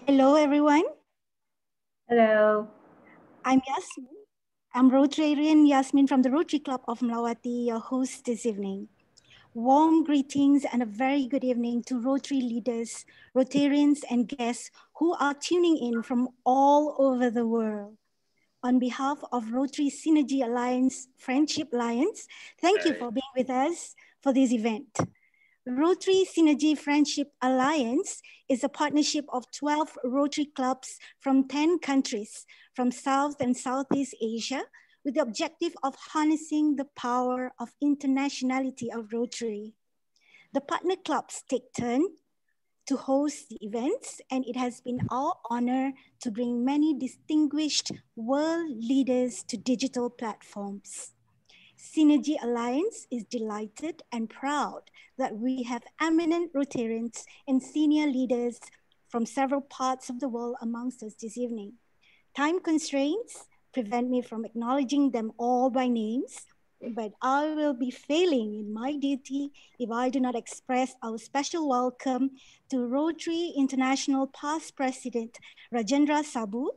Hello, everyone. Hello. I'm Yasmin. I'm Rotarian Yasmin from the Rotary Club of Melawati, your host this evening. Warm greetings and a very good evening to Rotary leaders, Rotarians, and guests who are tuning in from all over the world. On behalf of Rotary Synergy Alliance, Friendship Alliance, thank you for being with us for this event. Rotary Synergy Friendship Alliance is a partnership of 12 Rotary clubs from 10 countries from South and Southeast Asia with the objective of harnessing the power of internationality of Rotary. The partner clubs take turn to host the events, and it has been our honor to bring many distinguished world leaders to digital platforms. Synergy Alliance is delighted and proud that we have eminent Rotarians and senior leaders from several parts of the world amongst us this evening. Time constraints prevent me from acknowledging them all by names, but I will be failing in my duty if I do not express our special welcome to Rotary International Past President Rajendra Sabu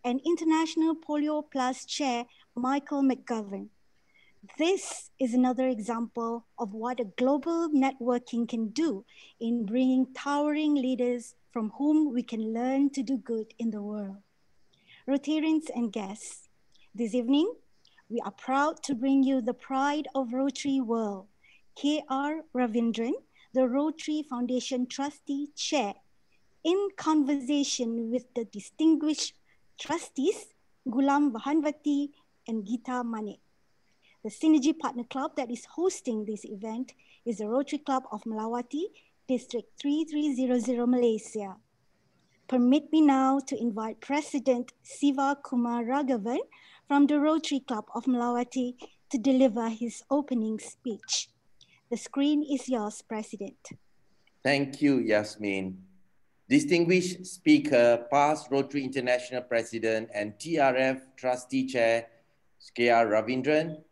and International Polio Plus Chair Michael McGovern. This is another example of what a global networking can do in bringing towering leaders from whom we can learn to do good in the world. Rotarians and guests, this evening, we are proud to bring you the pride of Rotary World, K.R. Ravindran, the Rotary Foundation Trustee Chair, in conversation with the distinguished trustees, Gulam, Vahanvaty, and Geeta, Manek. The Synergy Partner Club that is hosting this event is the Rotary Club of Melawati, District 3300, Malaysia. Permit me now to invite President Siva Kumar Raghavan from the Rotary Club of Melawati to deliver his opening speech. The screen is yours, President. Thank you, Yasmin. Distinguished Speaker, past Rotary International President and TRF Trustee Chair, K.R. Ravindran,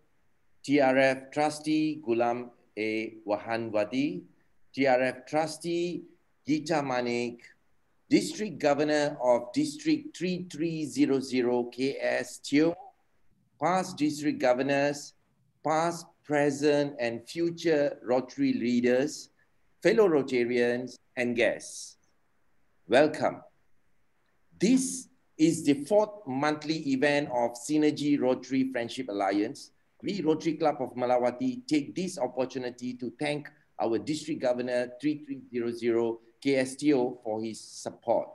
TRF Trustee Gulam A. Vahanvaty, TRF Trustee Geeta Manek, District Governor of District 3300 KS Teo, past District Governors, past, present, and future Rotary leaders, fellow Rotarians, and guests. Welcome. This is the 4th monthly event of Synergy Rotary Friendship Alliance. We, Rotary Club of Melawati, take this opportunity to thank our District Governor 3300 KSTO for his support.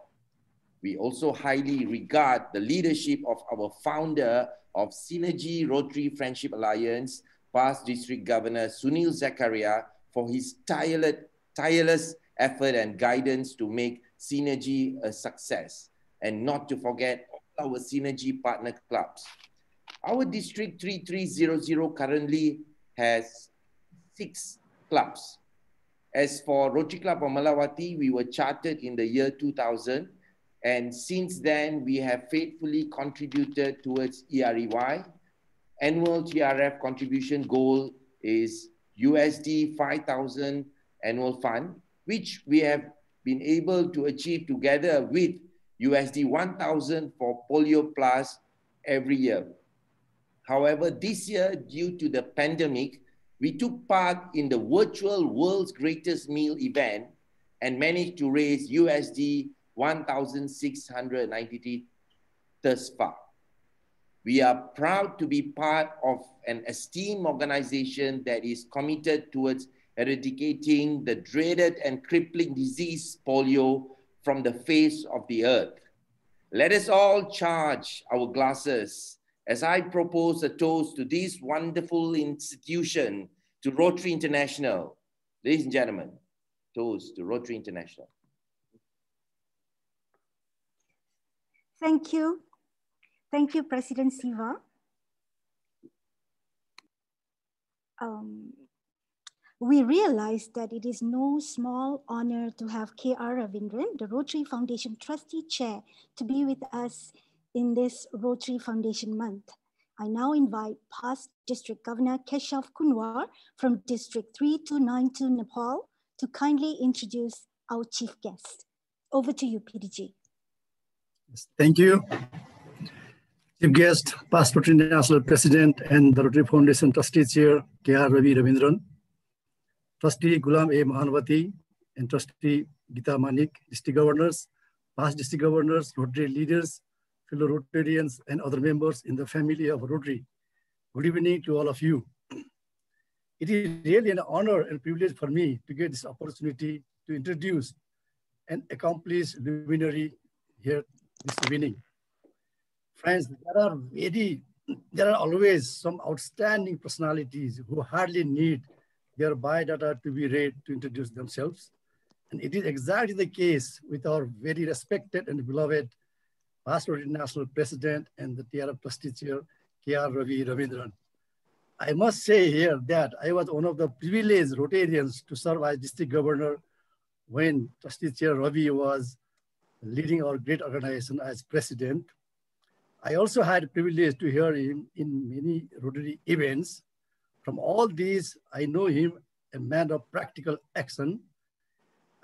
We also highly regard the leadership of our founder of Synergy Rotary Friendship Alliance, past District Governor Sunil Zakaria, for his tireless effort and guidance to make Synergy a success, and not to forget all our Synergy partner clubs. Our District 3300 currently has 6 clubs. As for Rotary Club of Melawati, we were chartered in the year 2000, and since then we have faithfully contributed towards EREY. Annual TRF contribution goal is USD 5,000 annual fund, which we have been able to achieve together with USD 1,000 for Polio Plus every year. However, this year, due to the pandemic, we took part in the virtual World's Greatest Meal event and managed to raise USD 1,693 thus far. We are proud to be part of an esteemed organization that is committed towards eradicating the dreaded and crippling disease polio from the face of the earth. Let us all charge our glasses as I propose a toast to this wonderful institution, to Rotary International. Ladies and gentlemen, toast to Rotary International. Thank you. Thank you, President Siva. We realize that it is no small honor to have K.R. Ravindran, the Rotary Foundation Trustee Chair, to be with us in this Rotary Foundation Month. I now invite past District Governor Keshav Kunwar from District 3292 Nepal to kindly introduce our chief guest. Over to you, PDG. Yes, thank you. Chief guest, past Rotary International President and the Rotary Foundation Trustee Chair, K.R. Ravindran, Trustee Gulam A. Vahanvaty, and Trustee Geeta Manek, District Governors, past District Governors, Rotary leaders, fellow Rotarians, and other members in the family of Rotary. Good evening to all of you. It is really an honor and privilege for me to get this opportunity to introduce an accomplished luminary here this evening. Friends, there are always some outstanding personalities who hardly need their biodata to be read to introduce themselves. And it is exactly the case with our very respected and beloved past Rotary National President and the TRF Trustee Chair, K.R. Ravindran. I must say here that I was one of the privileged Rotarians to serve as District Governor when Trustee Chair Ravi was leading our great organization as President. I also had the privilege to hear him in many Rotary events. From all these, I know him a man of practical action.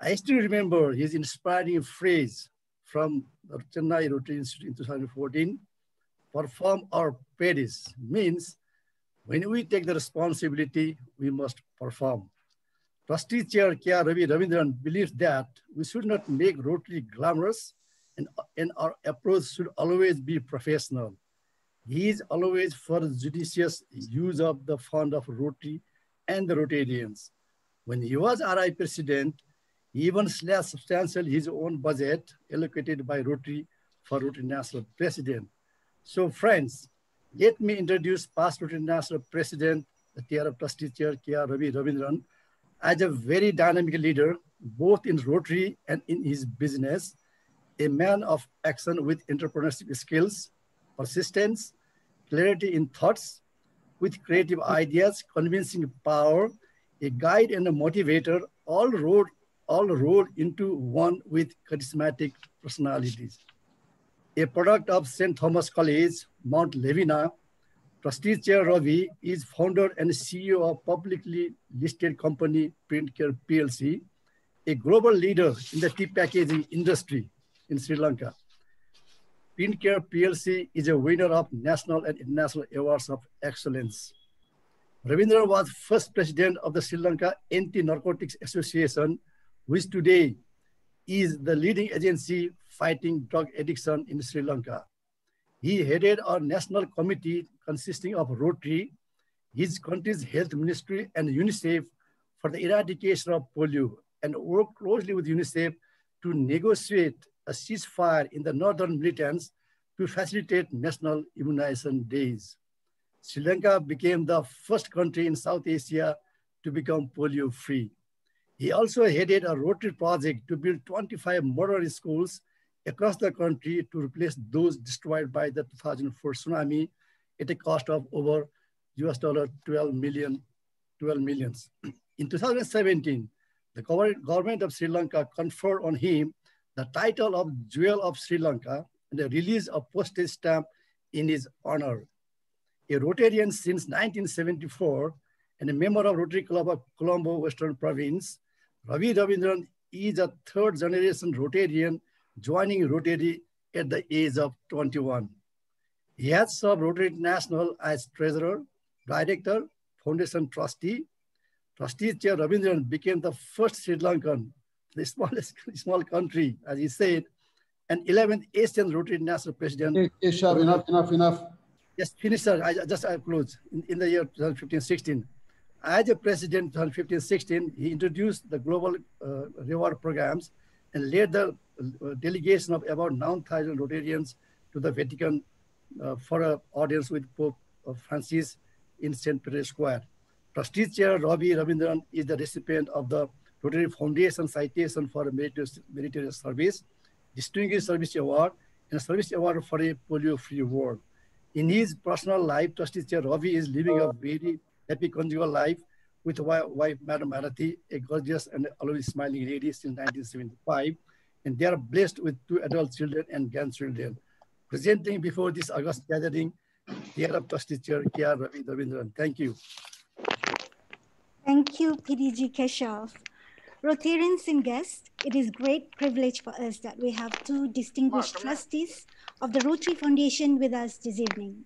I still remember his inspiring phrase from the Chennai Rotary Institute in 2014, perform or perish, means when we take the responsibility, we must perform. Trustee Chair K.R. Ravindran believes that we should not make Rotary glamorous and our approach should always be professional. He is always for judicious use of the fund of Rotary and the Rotarians. When he was RI President, he even slashed substantially his own budget allocated by Rotary for Rotary National President. So friends, let me introduce past Rotary National President, the TRF Trustee Chair K.R. Ravindran, as a very dynamic leader, both in Rotary and in his business, a man of action with entrepreneurship skills, persistence, clarity in thoughts, with creative ideas, convincing power, a guide and a motivator, all rolled into one with charismatic personalities. A product of St. Thomas College, Mount Levina, Trustee Chair Ravi is founder and CEO of publicly listed company Printcare PLC, a global leader in the tea packaging industry in Sri Lanka. Printcare PLC is a winner of national and international awards of excellence. Ravindran was first president of the Sri Lanka Anti-Narcotics Association, which today is the leading agency fighting drug addiction in Sri Lanka. He headed our national committee consisting of Rotary, his country's health ministry, and UNICEF for the eradication of polio, and worked closely with UNICEF to negotiate a ceasefire in the northern militants to facilitate national immunization days. Sri Lanka became the first country in South Asia to become polio-free. He also headed a Rotary project to build 25 modern schools across the country to replace those destroyed by the 2004 tsunami at a cost of over $12 million. In 2017, the government of Sri Lanka conferred on him the title of Jewel of Sri Lanka and the release of postage stamp in his honor. A Rotarian since 1974 and a member of Rotary Club of Colombo, Western Province, Ravindran is a third generation Rotarian joining Rotary at the age of 21. He has served Rotary International as treasurer, director, foundation trustee. Trustee Chair Ravindran became the first Sri Lankan, the small country, as he said, and 11th Asian Rotary National President. Enough. Yes, finish, sir. I close. In the year 2015-16, as a president 2015-16, he introduced the global reward programs and led the delegation of about 9,000 Rotarians to the Vatican for an audience with Pope Francis in St. Peter's Square. Trustee Chair Ravindran is the recipient of the Rotary Foundation Citation for Meritorious Service, Distinguished Service Award, and a Service Award for a polio-free world. In his personal life, Trustee Chair Ravi is living a very happy conjugal life with wife, Madam Melawati, a gorgeous and always smiling lady since 1975. And they are blessed with 2 adult children and grandchildren. Presenting before this August gathering, TRF Trustee Chair K.R. Ravindran. Thank you. Thank you, PDG Keshav. Rotarians and guests, it is great privilege for us that we have two distinguished trustees of the Rotary Foundation with us this evening.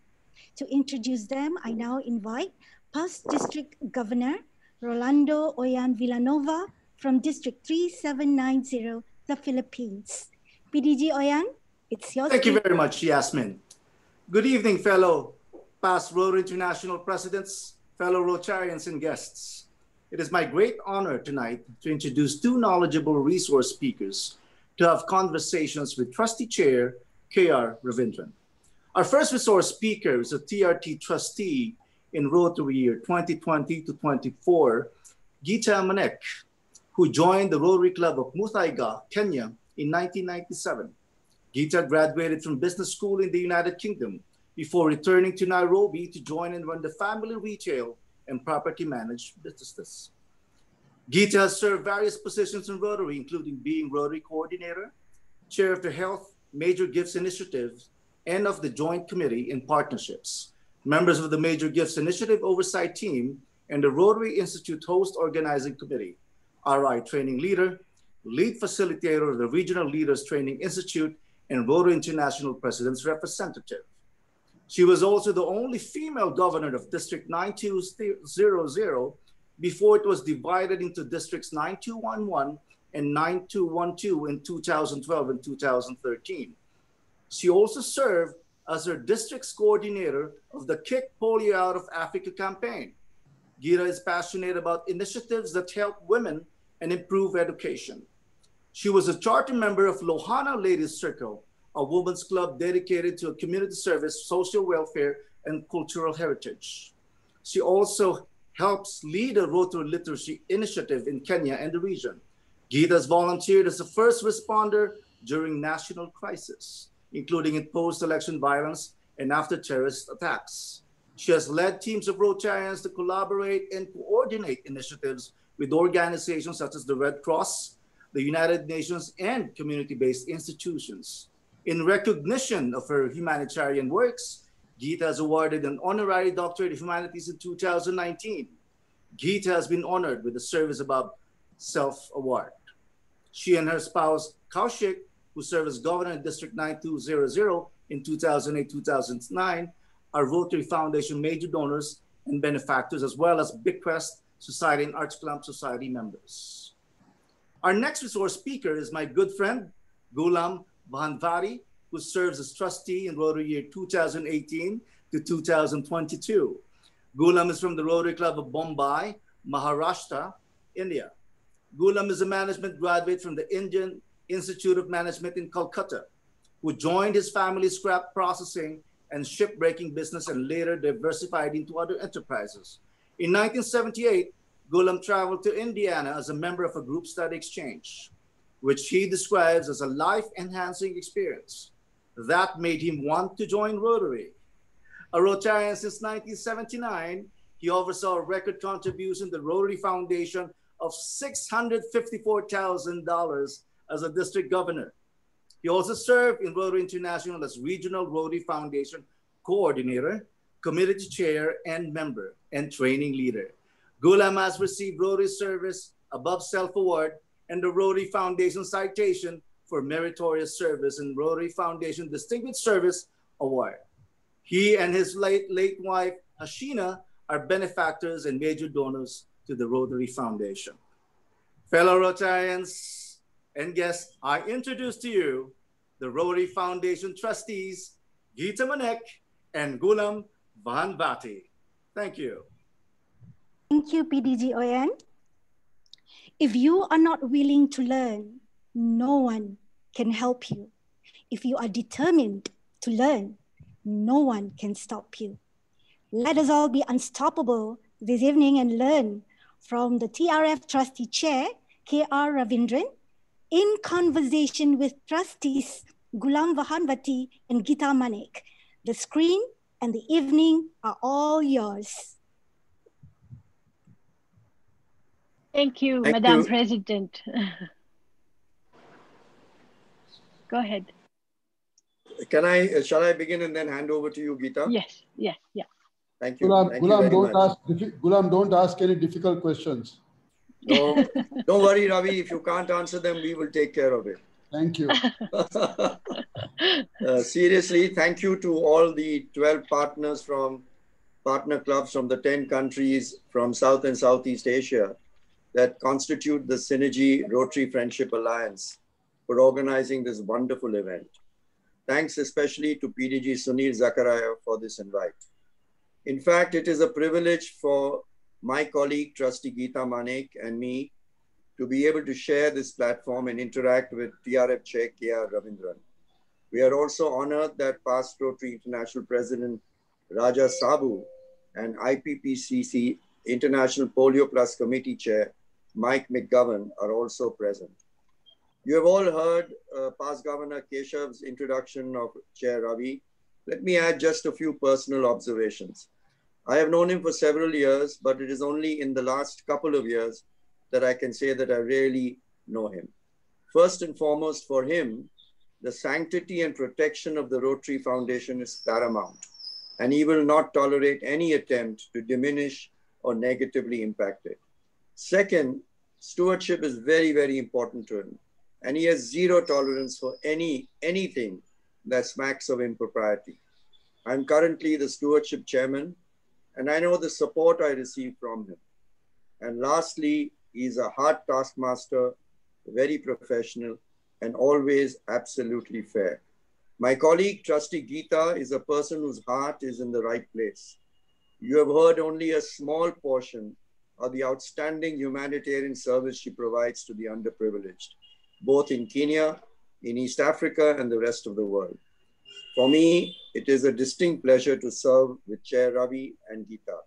To introduce them, I now invite past District Governor Rolando Oyan Villanova from District 3790, the Philippines. PDG Oyan, it's yours. Thank you very much, Yasmin. Good evening, fellow past Rotary International presidents, fellow Rotarians and guests. It is my great honor tonight to introduce two knowledgeable resource speakers to have conversations with Trustee Chair K.R. Ravindran. Our first resource speaker is a TRT trustee in Rotary year 2020 to 24, Geeta Manek, who joined the Rotary Club of Muthaiga, Kenya in 1997. Geeta graduated from business school in the United Kingdom before returning to Nairobi to join and run the family retail and property managed businesses. Geeta has served various positions in Rotary, including being Rotary Coordinator, Chair of the Health Major Gifts Initiative, and of the Joint Committee in Partnerships, members of the Major Gifts Initiative Oversight Team, and the Rotary Institute Host Organizing Committee, RI Training Leader, Lead Facilitator of the Regional Leaders Training Institute, and Rotary International President's Representative. She was also the only female governor of District 9200 before it was divided into Districts 9211 and 9212 in 2012 and 2013. She also served as her district's coordinator of the Kick Polio Out of Africa campaign. Geeta is passionate about initiatives that help women and improve education. She was a charter member of Lohana Ladies Circle, a women's club dedicated to community service, social welfare, and cultural heritage. She also helps lead a Rotary literacy initiative in Kenya and the region. Geeta has volunteered as a first responder during national crisis, including in post-election violence and after terrorist attacks. She has led teams of Rotarians to collaborate and coordinate initiatives with organizations such as the Red Cross, the United Nations, and community-based institutions. In recognition of her humanitarian works, Geeta has awarded an honorary doctorate of humanities in 2019. Geeta has been honored with the Service Above Self Award. She and her spouse, Kaushik, who served as governor in District 9200 in 2008-2009, are Rotary Foundation major donors and benefactors, as well as Bequest Society and Arts Club Society members. Our next resource speaker is my good friend, Gulam Vahanvaty, who serves as trustee in Rotary year 2018 to 2022. Gulam is from the Rotary Club of Bombay, Maharashtra, India. Gulam is a management graduate from the Indian Institute of Management in Calcutta, who joined his family's scrap processing and shipbreaking business and later diversified into other enterprises. In 1978, Gulam traveled to Indiana as a member of a group study exchange, which he describes as a life-enhancing experience that made him want to join Rotary. A Rotarian since 1979, he oversaw a record contribution to the Rotary Foundation of $654,000 as a district governor. He also served in Rotary International as Regional Rotary Foundation Coordinator, Committee Chair, and Member, and Training Leader. Gulam has received Rotary Service Above Self Award and the Rotary Foundation Citation for Meritorious Service and Rotary Foundation Distinguished Service Award. He and his late wife, Hashina, are benefactors and major donors to the Rotary Foundation. Fellow Rotarians and guests, I introduce to you the Rotary Foundation trustees, Geeta Manek and Gulam Vahanvaty. Thank you. Thank you, PDG Oyan. If you are not willing to learn, no one can help you. If you are determined to learn, no one can stop you. Let us all be unstoppable this evening and learn from the TRF Trustee Chair, K.R. Ravindran, in conversation with trustees Gulam Vahanvaty and Geeta Manek. The screen and the evening are all yours. Thank you, Madam President. Go ahead. Shall I begin and then hand over to you, Geeta? Yes. Thank you. Gulam, Thank you very much. Gulam, don't ask any difficult questions. No, don't worry, Ravi. If you can't answer them, we will take care of it. Thank you. Seriously, thank you to all the 12 partners from partner clubs from the 10 countries from South and Southeast Asia that constitute the Synergy Rotary Friendship Alliance for organizing this wonderful event. Thanks especially to PDG Sunil Zakaria for this invite. In fact, it is a privilege for my colleague, Trustee Geeta Manek, and me to be able to share this platform and interact with TRF Chair K.R. Ravindran. We are also honored that past Rotary International President Raja Sabu and IPPCC International Polio Plus Committee Chair Mike McGovern are also present. You have all heard past Governor Keshav's introduction of Chair Ravi. Let me add just a few personal observations. I have known him for several years, but it is only in the last couple of years that I can say that I really know him. First and foremost, for him, the sanctity and protection of the Rotary Foundation is paramount, and he will not tolerate any attempt to diminish or negatively impact it. Second, stewardship is very, very important to him, and he has zero tolerance for anything that smacks of impropriety. I'm currently the stewardship chairman, and I know the support I receive from him. And lastly, he's a hard taskmaster, very professional, and always absolutely fair. My colleague, Trustee Geeta, is a person whose heart is in the right place. You have heard only a small portion of the outstanding humanitarian service she provides to the underprivileged, both in Kenya, in East Africa, and the rest of the world. For me, it is a distinct pleasure to serve with Chair Ravi and Geeta.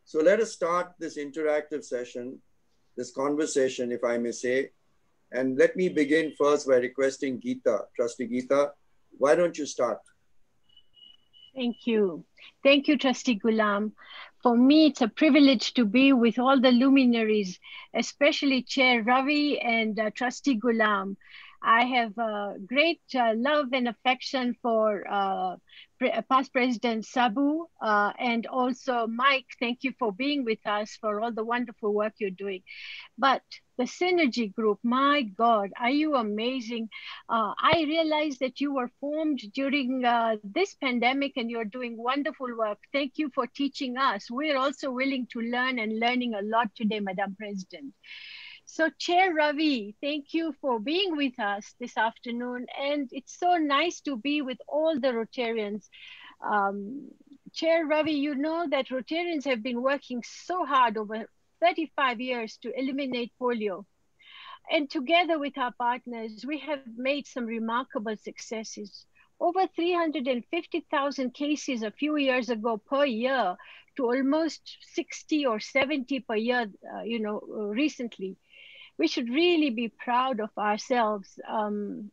So let us start this interactive session, this conversation, if I may say. And let me begin first by requesting Geeta, Trustee Geeta, why don't you start? Thank you. Thank you, Trustee Gulam. For me, it's a privilege to be with all the luminaries, especially Chair Ravi and Trustee Gulam. I have great love and affection for past President Sabu and also Mike. Thank you for being with us, for all the wonderful work you're doing. But the Synergy Group, my God, are you amazing? I realized that you were formed during this pandemic and you're doing wonderful work. Thank you for teaching us. We're also willing to learn and learning a lot today, Madam President. So Chair Ravi, thank you for being with us this afternoon. And it's so nice to be with all the Rotarians. Chair Ravi, you know that Rotarians have been working so hard over 35 years to eliminate polio. And together with our partners, we have made some remarkable successes. Over 350,000 cases a few years ago per year to almost 60 or 70 per year, recently. We should really be proud of ourselves,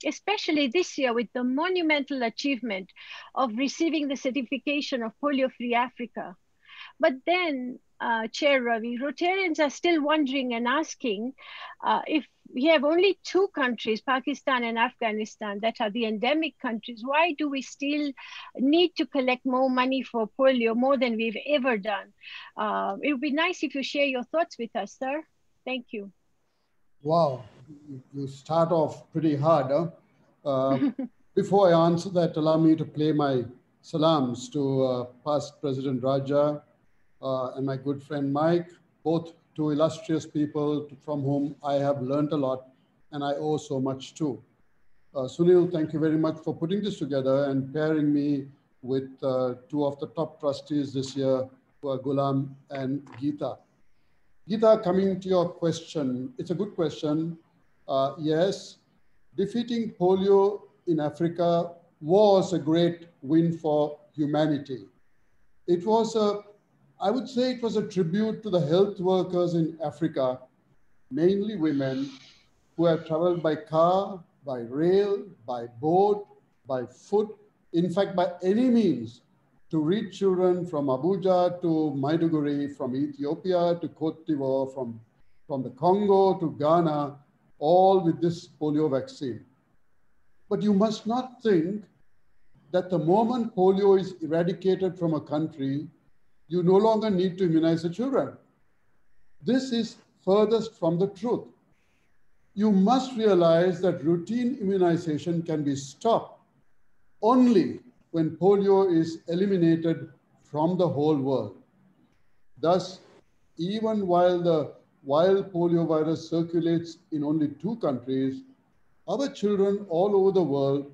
especially this year with the monumental achievement of receiving the certification of Polio-Free Africa. But then, Chair Ravi, Rotarians are still wondering and asking if we have only two countries, Pakistan and Afghanistan, that are the endemic countries. Why do we still need to collect more money for polio, more than we've ever done? It would be nice if you share your thoughts with us, sir. Thank you. Wow, you start off pretty hard. Huh? Before I answer that, allow me to play my salams to past President Raja and my good friend Mike, both two illustrious people from whom I have learned a lot and I owe so much to. Sunil, thank you very much for putting this together and pairing me with two of the top trustees this year, who are Gulam and Geeta. Geeta, coming to your question, it's a good question. Yes, defeating polio in Africa was a great win for humanity. It was I would say it was a tribute to the health workers in Africa, mainly women, who have traveled by car, by rail, by boat, by foot, in fact, by any means, to reach children from Abuja to Maiduguri, from Ethiopia to Cote d'Ivoire, from the Congo to Ghana, all with this polio vaccine. But you must not think that the moment polio is eradicated from a country, you no longer need to immunize the children. This is furthest from the truth. You must realize that routine immunization can be stopped only when polio is eliminated from the whole world. Thus, even while the wild polio virus circulates in only 2 countries, our children all over the world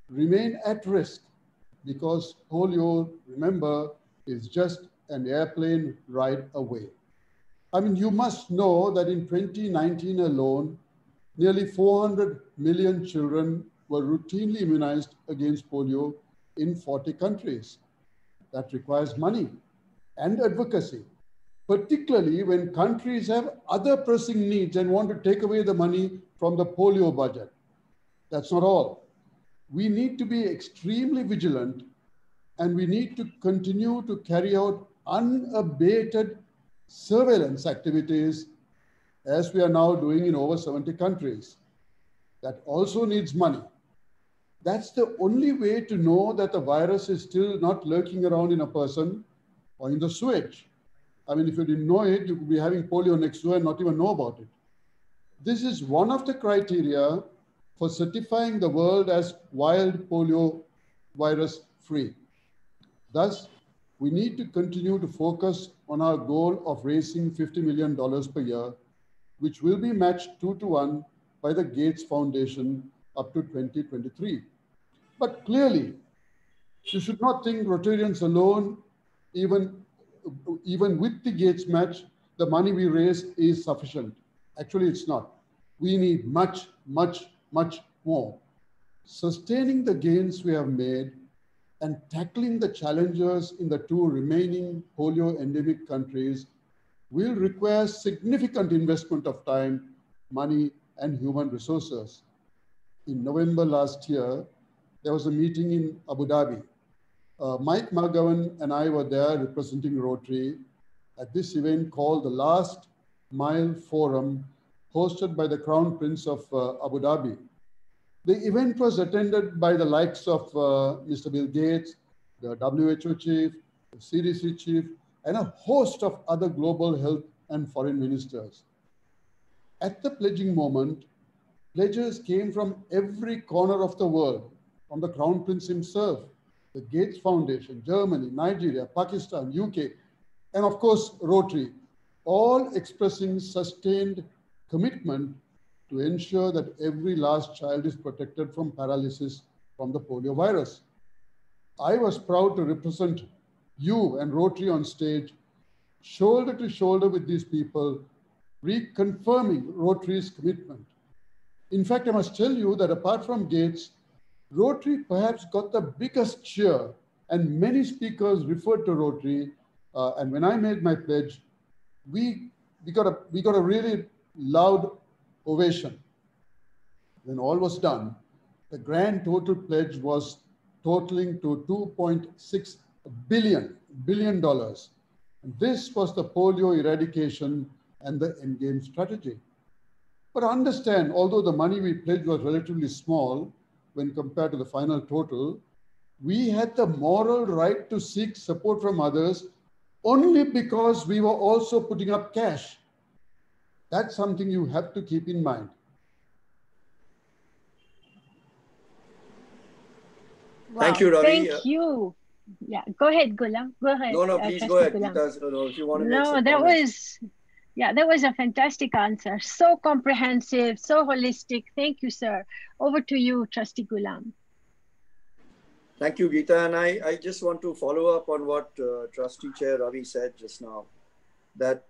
remain at risk because polio, remember, is just an airplane ride away. I mean, you must know that in 2019 alone, nearly 400 million children were routinely immunized against polio in 40 countries. That requires money and advocacy, particularly when countries have other pressing needs and want to take away the money from the polio budget. That's not all. We need to be extremely vigilant, and we need to continue to carry out unabated surveillance activities as we are now doing in over 70 countries. That also needs money. That's the only way to know that the virus is still not lurking around in a person or in the sewage. I mean, if you didn't know it, you could be having polio next door and not even know about it. This is one of the criteria for certifying the world as wild polio virus free. Thus, we need to continue to focus on our goal of raising $50 million per year, which will be matched 2-to-1 by the Gates Foundation up to 2023. But clearly, you should not think Rotarians alone, even with the Gates match, the money we raise is sufficient. Actually, it's not. We need much, much, much more. Sustaining the gains we have made and tackling the challenges in the 2 remaining polio endemic countries will require significant investment of time, money, and human resources. In November last year, there was a meeting in Abu Dhabi. Mike McGowan and I were there representing Rotary at this event called the Last Mile Forum, hosted by the Crown Prince of Abu Dhabi. The event was attended by the likes of Mr. Bill Gates, the WHO chief, the CDC chief, and a host of other global health and foreign ministers. At the pledging moment, pledges came from every corner of the world, from the Crown Prince himself, the Gates Foundation, Germany, Nigeria, Pakistan, UK, and of course, Rotary, all expressing sustained commitment to ensure that every last child is protected from paralysis from the polio virus. I was proud to represent you and Rotary on stage, shoulder to shoulder with these people, reconfirming Rotary's commitment. In fact, I must tell you that apart from Gates, Rotary perhaps got the biggest cheer, and many speakers referred to Rotary. And when I made my pledge, we got a really loud ovation. When all was done, the grand total pledge was totaling to $2.6 billion. And this was the polio eradication and the endgame strategy. But understand, although the money we pledged was relatively small when compared to the final total, we had the moral right to seek support from others only because we were also putting up cash. That's something you have to keep in mind. Wow. Thank you, Ravi. Thank you. Yeah, go ahead, Gulam. Go ahead. No, please go ahead, Geeta. If you want to make some comments. That was a fantastic answer. So comprehensive, so holistic. Thank you, sir. Over to you, Trustee Gulam. Thank you, Geeta. And I just want to follow up on what Trustee Chair Ravi said just now, that,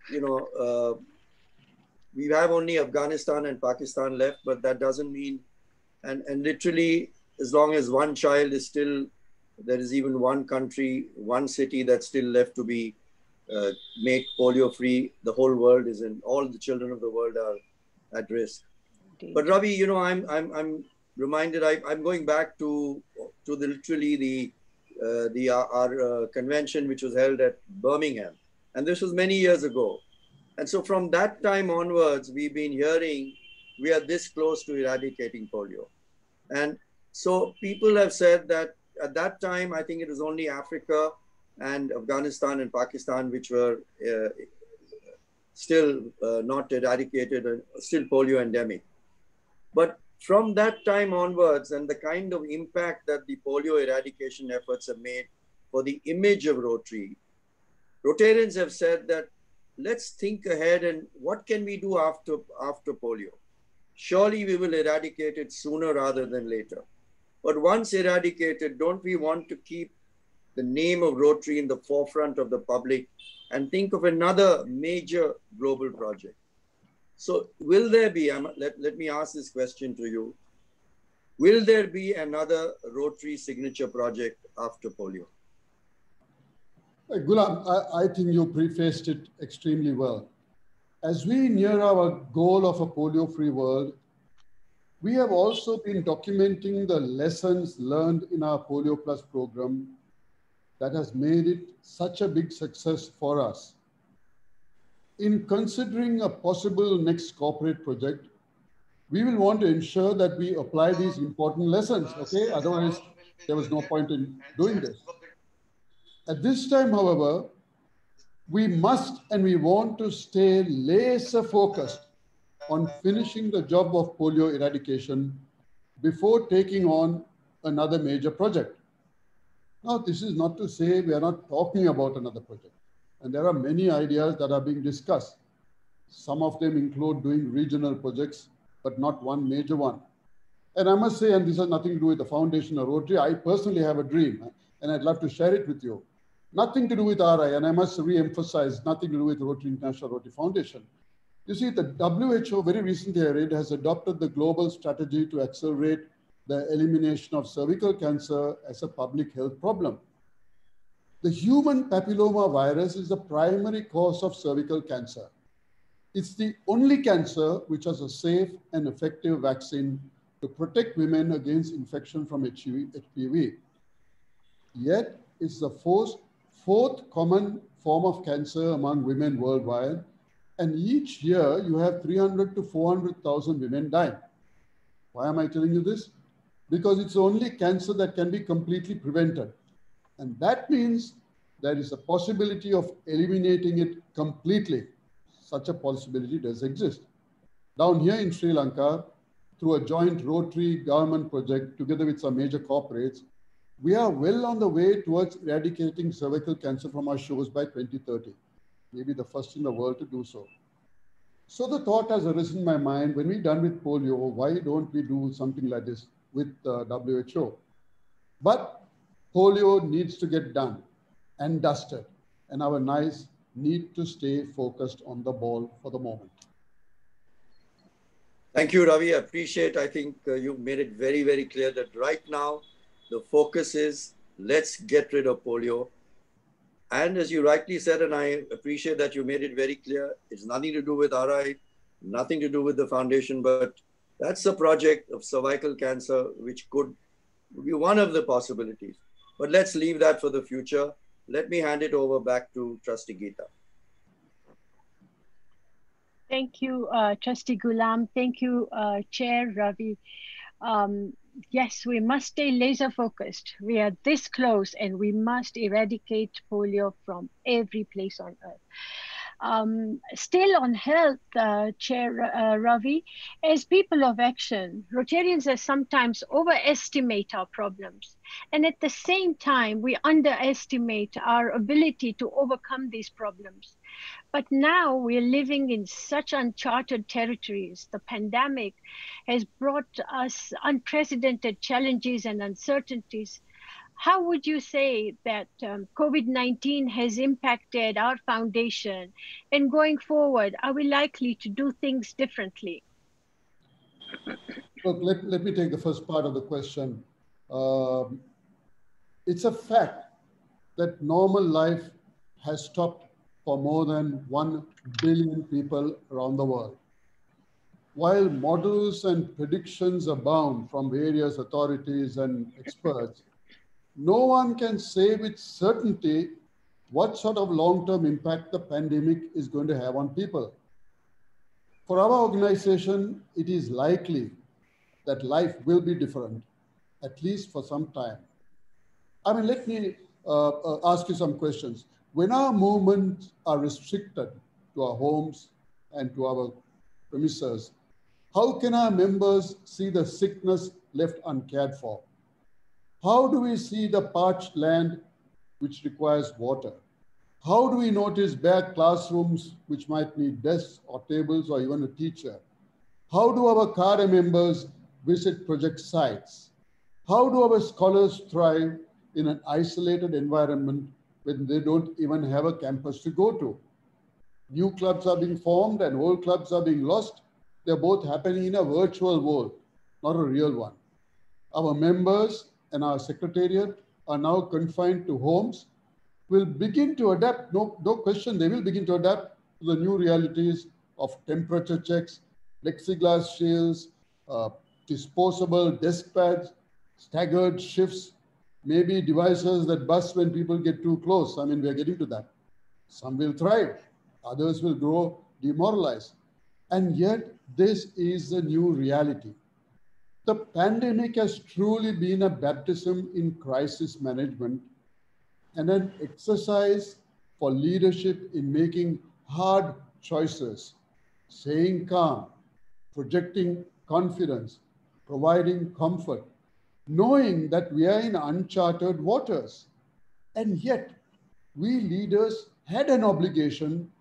we have only Afghanistan and Pakistan left, but that doesn't mean, and literally, as long as one child is still, there is even one country, one city that's still left to be made polio free, the whole world is in, all the children of the world are at risk. Indeed. But Ravi, I'm reminded, I'm going back to our convention, which was held at Birmingham. And this was many years ago. And so from that time onwards, we've been hearing we are this close to eradicating polio. And so people have said that at that time, I think it was only Africa and Afghanistan and Pakistan which were still not eradicated, still polio endemic. But from that time onwards, and the kind of impact that the polio eradication efforts have made for the image of Rotary, Rotarians have said that let's think ahead and what can we do after polio? Surely we will eradicate it sooner rather than later. But once eradicated, don't we want to keep the name of Rotary in the forefront of the public and think of another major global project? So will there be, let me ask this question to you, will there be another Rotary signature project after polio? Gulam, I think you prefaced it extremely well. As we near our goal of a polio-free world, we have also been documenting the lessons learned in our Polio Plus program that has made it such a big success for us. In considering a possible next corporate project, we will want to ensure that we apply these important lessons, okay? Otherwise, there was no point in doing this. At this time, however, we must and we want to stay laser focused on finishing the job of polio eradication before taking on another major project. Now, this is not to say we are not talking about another project. And there are many ideas that are being discussed. Some of them include doing regional projects, but not one major one. And I must say, and this has nothing to do with the foundation or Rotary, I personally have a dream, and I'd love to share it with you. Nothing to do with RI, and I must re-emphasize, nothing to do with Rotary International Rotary Foundation. You see, the WHO very recently, I read, has adopted the global strategy to accelerate the elimination of cervical cancer as a public health problem. The human papilloma virus is the primary cause of cervical cancer. It's the only cancer which has a safe and effective vaccine to protect women against infection from HPV. Yet, it's the fourth common form of cancer among women worldwide. And each year, you have 300 to 400,000 women dying. Why am I telling you this? Because it's the only cancer that can be completely prevented. And that means there is a possibility of eliminating it completely. Such a possibility does exist. Down here in Sri Lanka, through a joint Rotary government project together with some major corporates, we are well on the way towards eradicating cervical cancer from our shores by 2030. Maybe the first in the world to do so. So the thought has arisen in my mind, when we're done with polio, why don't we do something like this with WHO? But polio needs to get done and dusted, and our knives need to stay focused on the ball for the moment. Thank you, Ravi. I appreciate, I think you made it very, very clear that right now, the focus is let's get rid of polio. And as you rightly said, and I appreciate that you made it very clear, it's nothing to do with RI, nothing to do with the foundation, but that's a project of cervical cancer, which could be one of the possibilities. But let's leave that for the future. Let me hand it over back to Trustee Geeta. Thank you, Trustee Gulam. Thank you, Chair Ravi. Yes, we must stay laser focused. We are this close and we must eradicate polio from every place on earth. Still on health, Chair Ravi, as people of action, Rotarians sometimes overestimate our problems. And at the same time, we underestimate our ability to overcome these problems. But now we're living in such uncharted territories. The pandemic has brought us unprecedented challenges and uncertainties. How would you say that COVID-19 has impacted our foundation? And going forward, are we likely to do things differently? Look, let me take the first part of the question. It's a fact that normal life has stopped for more than 1 billion people around the world. While models and predictions abound from various authorities and experts, no one can say with certainty what sort of long-term impact the pandemic is going to have on people. For our organization, it is likely that life will be different, at least for some time. I mean, let me ask you some questions. When our movements are restricted to our homes and to our premises, how can our members see the sickness left uncared for? How do we see the parched land which requires water? How do we notice bare classrooms which might need desks or tables or even a teacher? How do our CARE members visit project sites? How do our scholars thrive in an isolated environment when they don't even have a campus to go to? New clubs are being formed and old clubs are being lost. They're both happening in a virtual world, not a real one. Our members and our secretariat are now confined to homes, will begin to adapt, no question, they will begin to adapt to the new realities of temperature checks, plexiglass shields, disposable desk pads, staggered shifts, maybe devices that bust when people get too close. I mean, we're getting to that. Some will thrive, others will grow demoralized. And yet, this is the new reality. The pandemic has truly been a baptism in crisis management and an exercise for leadership in making hard choices, staying calm, projecting confidence, providing comfort, knowing that we are in uncharted waters. And yet, we leaders had an obligation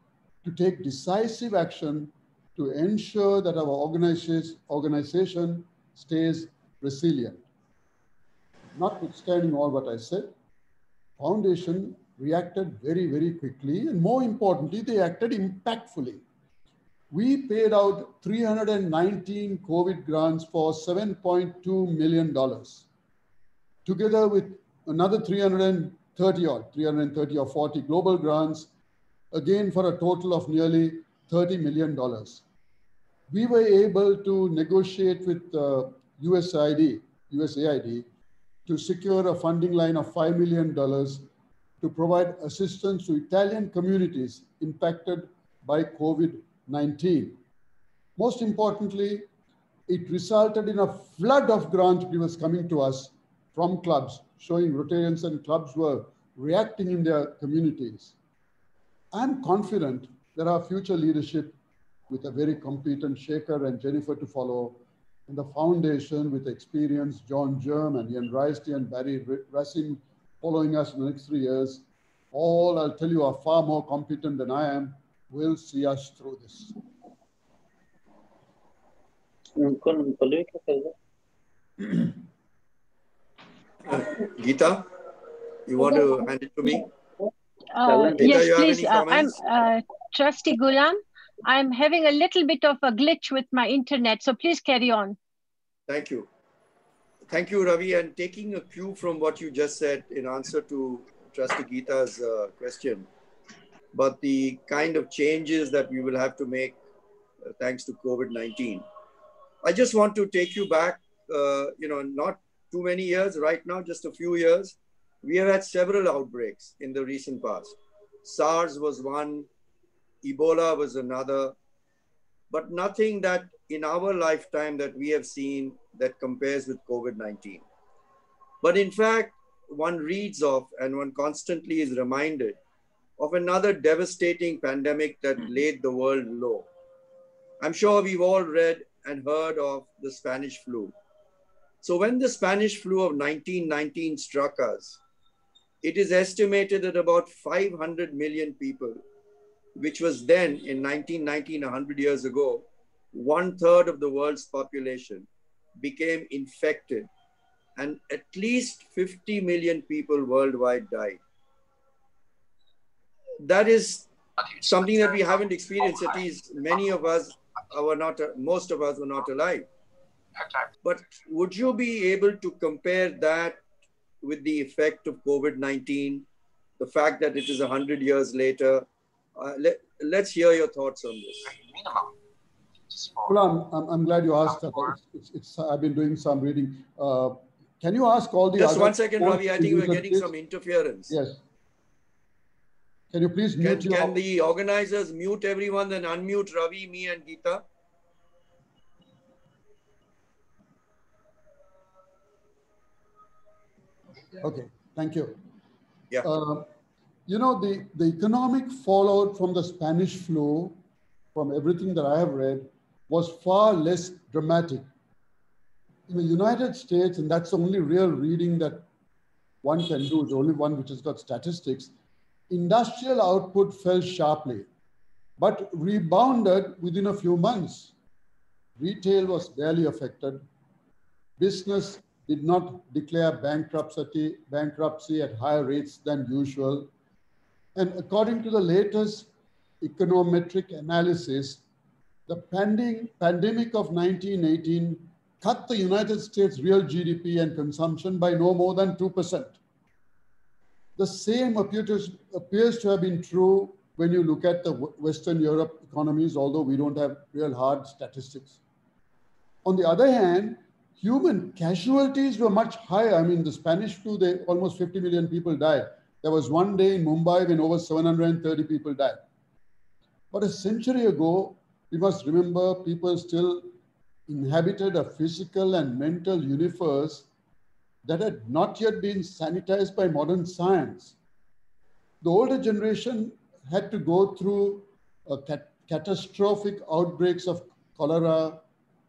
to take decisive action to ensure that our organization stays resilient. Notwithstanding all what I said, Foundation reacted very, very quickly, and more importantly, they acted impactfully. We paid out 319 COVID grants for $7.2 million, together with another 330 or 40 global grants, again for a total of nearly $30 million. We were able to negotiate with USAID to secure a funding line of $5 million to provide assistance to Italian communities impacted by COVID-19. Most importantly, it resulted in a flood of grant givers coming to us from clubs, showing Rotarians and clubs were reacting in their communities. I'm confident that our future leadership, with a very competent Shekhar and Jennifer to follow, and the foundation with experience, John Germ and Ian Risty and Barry Racine following us in the next 3 years, all, I'll tell you, are far more competent than I am, will see us through this. Geeta, you want to hand it to me? Yes, you please. have any comments? I'm Trustee Gulam. I'm having a little bit of a glitch with my internet, so please carry on. Thank you. Thank you, Ravi. And taking a cue from what you just said in answer to Trustee Geeta's question, but the kind of changes that we will have to make thanks to COVID-19. I just want to take you back, not too many years right now, just a few years. We have had several outbreaks in the recent past. SARS was one, Ebola was another, but nothing that in our lifetime that we have seen that compares with COVID-19. But in fact, one reads of and one constantly is reminded of another devastating pandemic that laid the world low. I'm sure we've all read and heard of the Spanish flu. So when the Spanish flu of 1919 struck us, it is estimated that about 500 million people, which was then in 1919, 100 years ago, 1/3 of the world's population became infected, and at least 50 million people worldwide died. That is something that we haven't experienced. At least many of us were not, most of us were not alive. But would you be able to compare that with the effect of COVID-19, the fact that it is 100 years later? Let's hear your thoughts on this. Gulam, I'm glad you asked that. I've been doing some reading. Can you ask all the Just other 1 second, Ravi. I think we're getting some interference. Yes. Can you please mute Can the organizers mute everyone, then unmute Ravi, me, and Geeta? Okay, thank you. Yeah. You know, the economic fallout from the Spanish flu, from everything that I have read, was far less dramatic. In the United States, and that's the only real reading that one can do, the only one which has got statistics, industrial output fell sharply, but rebounded within a few months. Retail was barely affected. Business did not declare bankruptcy at higher rates than usual. And according to the latest econometric analysis, the pandemic of 1918 cut the United States real GDP and consumption by no more than 2%. The same appears to have been true when you look at the Western Europe economies, although we don't have real hard statistics. On the other hand, human casualties were much higher. I mean, the Spanish flu, almost 50 million people died. There was one day in Mumbai when over 730 people died. But a century ago, we must remember people still inhabited a physical and mental universe that had not yet been sanitized by modern science. The older generation had to go through catastrophic outbreaks of cholera,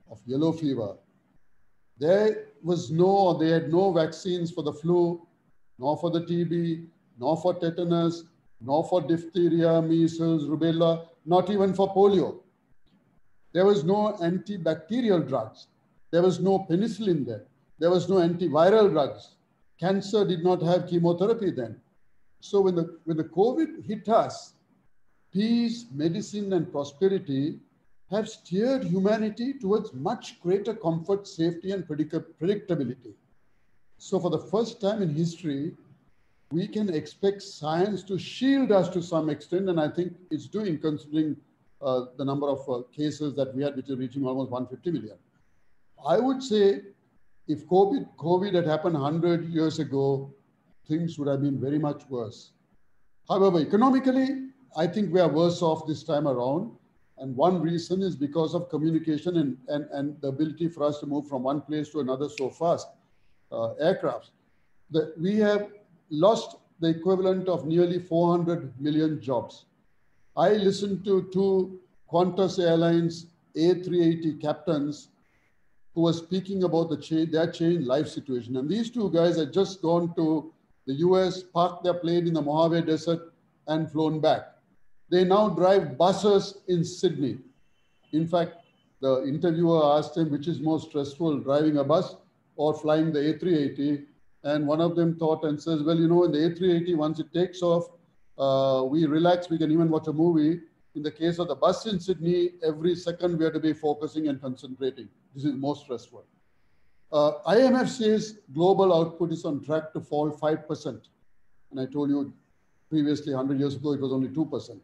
of yellow fever. They had no vaccines for the flu, nor for the TB, nor for tetanus, nor for diphtheria, measles, rubella, not even for polio. There was no antibacterial drugs. There was no penicillin then. There was no antiviral drugs. Cancer did not have chemotherapy then. So when the COVID hit us, peace, medicine, and prosperity have steered humanity towards much greater comfort, safety, and predictability. So for the first time in history, we can expect science to shield us to some extent, and I think it's doing, considering the number of cases that we had, which are reaching almost 150 million. I would say if COVID had happened 100 years ago, things would have been very much worse. However, economically, I think we are worse off this time around. And one reason is because of communication and the ability for us to move from one place to another so fast, aircrafts. We have lost the equivalent of nearly 400 million jobs. I listened to two Qantas Airlines A380 captains who were speaking about their changed life situation. And these two guys had just gone to the US, parked their plane in the Mojave Desert and flown back. They now drive buses in Sydney. In fact, the interviewer asked him which is more stressful, driving a bus or flying the A380. And one of them thought and says, well, you know, in the A380, once it takes off, we relax, we can even watch a movie. In the case of the bus in Sydney, every second we have to be focusing and concentrating. This is more stressful. IMF says global output is on track to fall 5%. And I told you previously, 100 years ago, it was only 2%.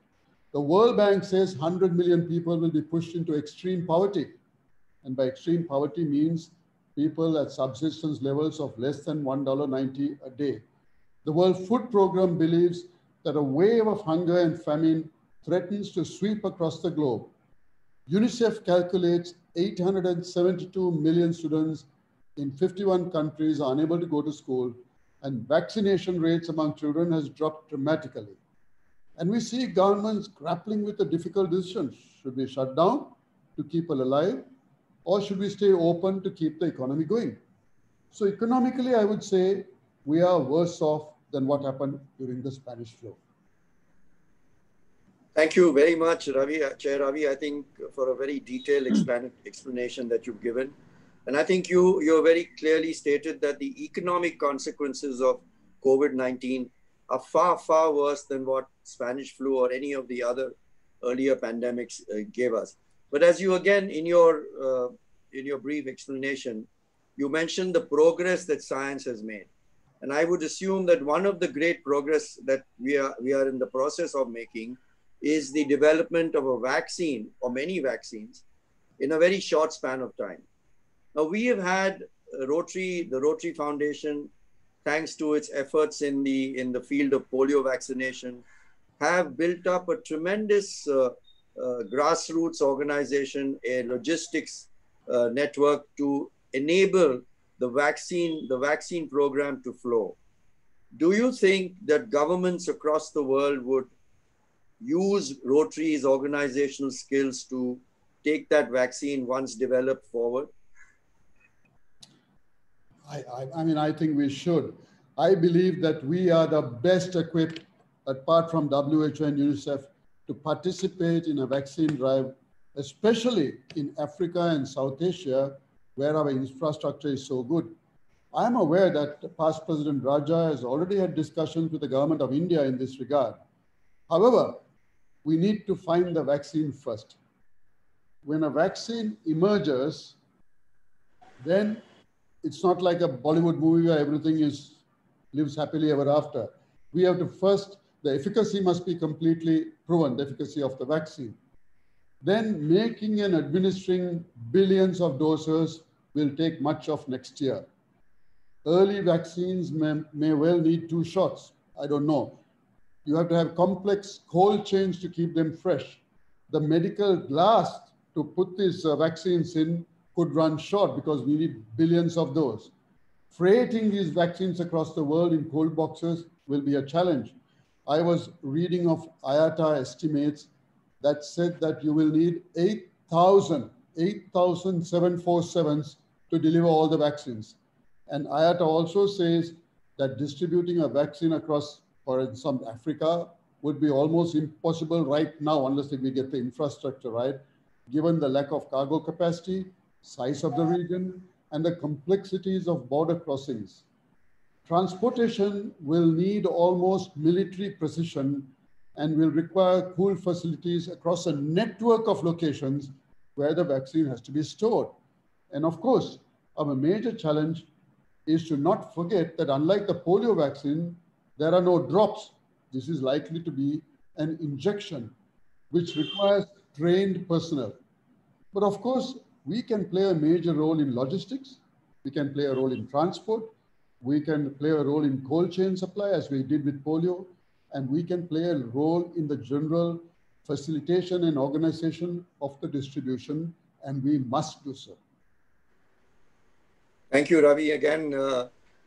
The World Bank says 100 million people will be pushed into extreme poverty. And by extreme poverty means people at subsistence levels of less than $1.90 a day. The World Food Program believes that a wave of hunger and famine threatens to sweep across the globe. UNICEF calculates 872 million students in 51 countries are unable to go to school, and vaccination rates among children has dropped dramatically. And we see governments grappling with a difficult decision. Should we shut down to keep people alive, or should we stay open to keep the economy going? So economically, I would say we are worse off than what happened during the Spanish flu. Thank you very much, Ravi, Chair Ravi, I think for a very detailed explanation that you've given. And I think you very clearly stated that the economic consequences of COVID-19 are far, far worse than what Spanish flu or any of the other earlier pandemics gave us. But as you again, in your brief explanation, you mentioned the progress that science has made. And I would assume that one of the great progress that we are in the process of making is the development of a vaccine or many vaccines in a very short span of time. Now we have had the Rotary Foundation, thanks to its efforts in the field of polio vaccination, have built up a tremendous grassroots organization, a logistics network to enable the vaccine program to flow. Do you think that governments across the world would use Rotary's organizational skills to take that vaccine once developed forward? I mean, I think we should. I believe that we are the best equipped, apart from WHO and UNICEF, to participate in a vaccine drive, especially in Africa and South Asia, where our infrastructure is so good. I'm aware that past President Raja has already had discussions with the government of India in this regard. However, we need to find the vaccine first. When a vaccine emerges, then it's not like a Bollywood movie where everything lives happily ever after. We have to first, the efficacy must be completely proven, the efficacy of the vaccine. Then making and administering billions of doses will take much of next year. Early vaccines may well need 2 shots. I don't know. You have to have complex cold chains to keep them fresh. The medical glass to put these vaccines in could run short because we need billions of those. Freighting these vaccines across the world in cold boxes will be a challenge. I was reading of IATA estimates that said that you will need 8,000 747s to deliver all the vaccines. And IATA also says that distributing a vaccine across, for some Africa, would be almost impossible right now unless we get the infrastructure right, given the lack of cargo capacity, size of the region, and the complexities of border crossings. Transportation will need almost military precision and will require cool facilities across a network of locations where the vaccine has to be stored. And of course, our major challenge is to not forget that unlike the polio vaccine, there are no drops. This is likely to be an injection, which requires trained personnel. But of course, we can play a major role in logistics. We can play a role in transport. We can play a role in cold chain supply, as we did with polio. And we can play a role in the general facilitation and organization of the distribution, and we must do so. Thank you, Ravi. Again,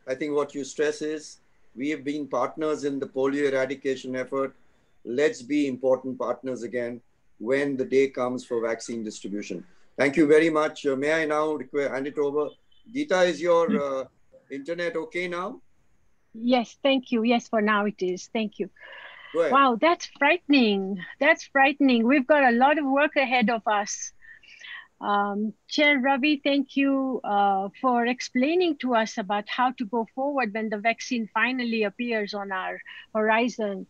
I think what you stress is we have been partners in the polio eradication effort. Let's be important partners again when the day comes for vaccine distribution. Thank you very much. May I now hand it over? Geeta, is your internet okay now? Yes, thank you. Yes, for now it is. Thank you. Go ahead. Wow, that's frightening. That's frightening. We've got a lot of work ahead of us. Chair Ravi, thank you for explaining to us about how to go forward when the vaccine finally appears on our horizon.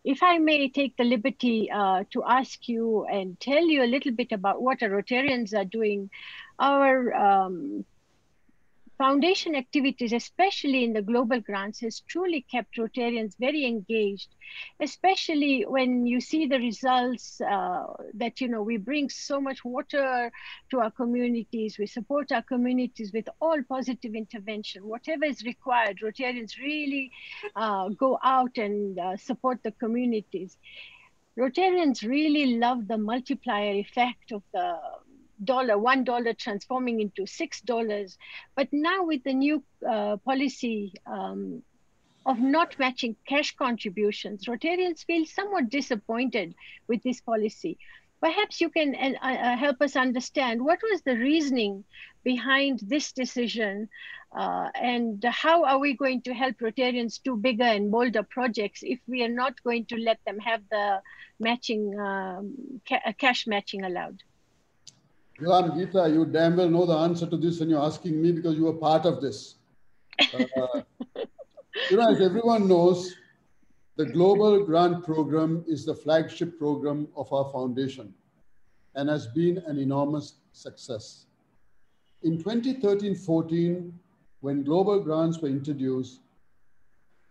If I may take the liberty to ask you and tell you a little bit about what our Rotarians are doing, our foundation activities, especially in the global grants, has truly kept Rotarians very engaged, especially when you see the results that, you know, we bring so much water to our communities, we support our communities with all positive intervention, whatever is required, Rotarians really go out and support the communities. Rotarians really love the multiplier effect of the $1 transforming into $6. But now with the new policy of not matching cash contributions, Rotarians feel somewhat disappointed with this policy. Perhaps you can help us understand what was the reasoning behind this decision and how are we going to help Rotarians do bigger and bolder projects if we are not going to let them have the matching, cash matching allowed? Gulam, Geeta, you damn well know the answer to this and you're asking me because you were part of this. You know, as everyone knows, the Global Grant Program is the flagship program of our foundation and has been an enormous success. In 2013-14, when global grants were introduced,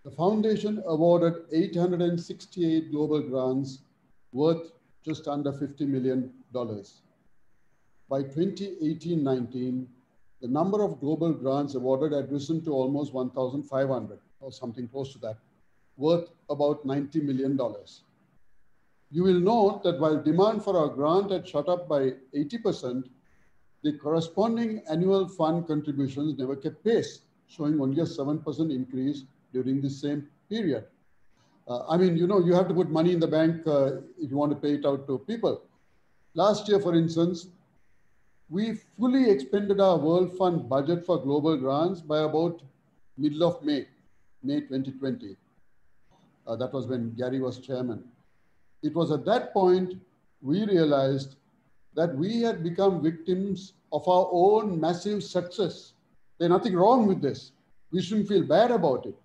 the foundation awarded 868 global grants worth just under $50 million. By 2018-19, the number of global grants awarded had risen to almost 1,500 or something close to that, worth about $90 million. You will note that while demand for our grant had shot up by 80%, the corresponding annual fund contributions never kept pace, showing only a 7% increase during the same period. I mean, you know, you have to put money in the bank if you want to pay it out to people. Last year, for instance, we fully expended our World Fund budget for global grants by about middle of May 2020. That was when Gary was chairman. It was at that point we realized that we had become victims of our own massive success. There's nothing wrong with this. We shouldn't feel bad about it.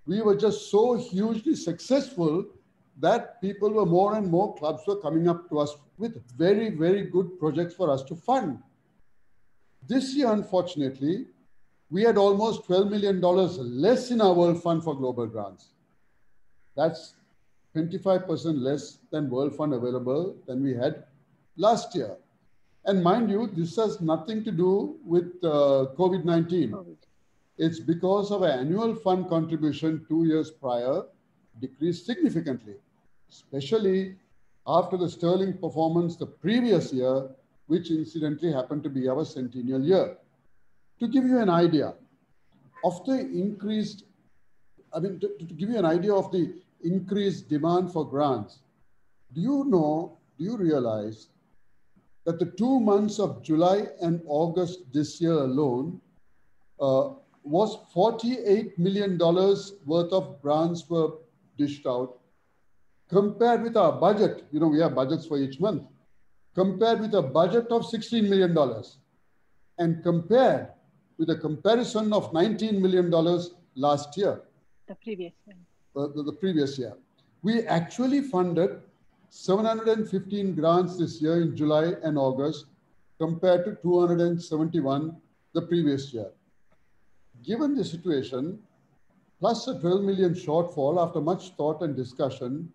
We were just so hugely successful that people were more and more clubs were coming up to us with very, very good projects for us to fund. This year, unfortunately, we had almost $12 million less in our World Fund for global grants. That's 25% less than World Fund available than we had last year. And mind you, this has nothing to do with COVID-19. It's because of our annual fund contribution 2 years prior decreased significantly, especially after the sterling performance the previous year, which incidentally happened to be our centennial year. To give you an idea of the increased, to give you an idea of the increased demand for grants, do you realize that the 2 months of July and August this year alone was $48 million worth of grants were dished out, compared with our budget, you know, we have budgets for each month, compared with a budget of $16 million, and compared with a comparison of $19 million last year. The previous year. The previous year. We actually funded 715 grants this year in July and August, compared to 271 the previous year. Given the situation, plus a 12 million shortfall, after much thought and discussion,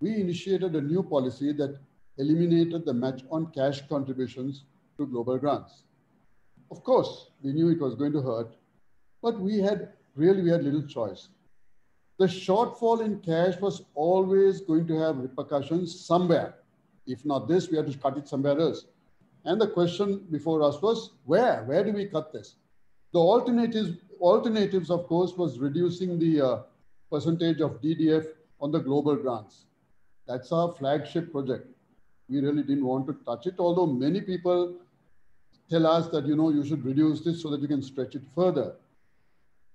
we initiated a new policy that eliminated the match on cash contributions to global grants. Of course, we knew it was going to hurt, but we had little choice. The shortfall in cash was always going to have repercussions somewhere. If not this, we had to cut it somewhere else. And the question before us was, where? Where do we cut this? The alternatives, of course, was reducing the percentage of DDF on the global grants. That's our flagship project. We really didn't want to touch it, although many people tell us that, you know, you should reduce this so that you can stretch it further.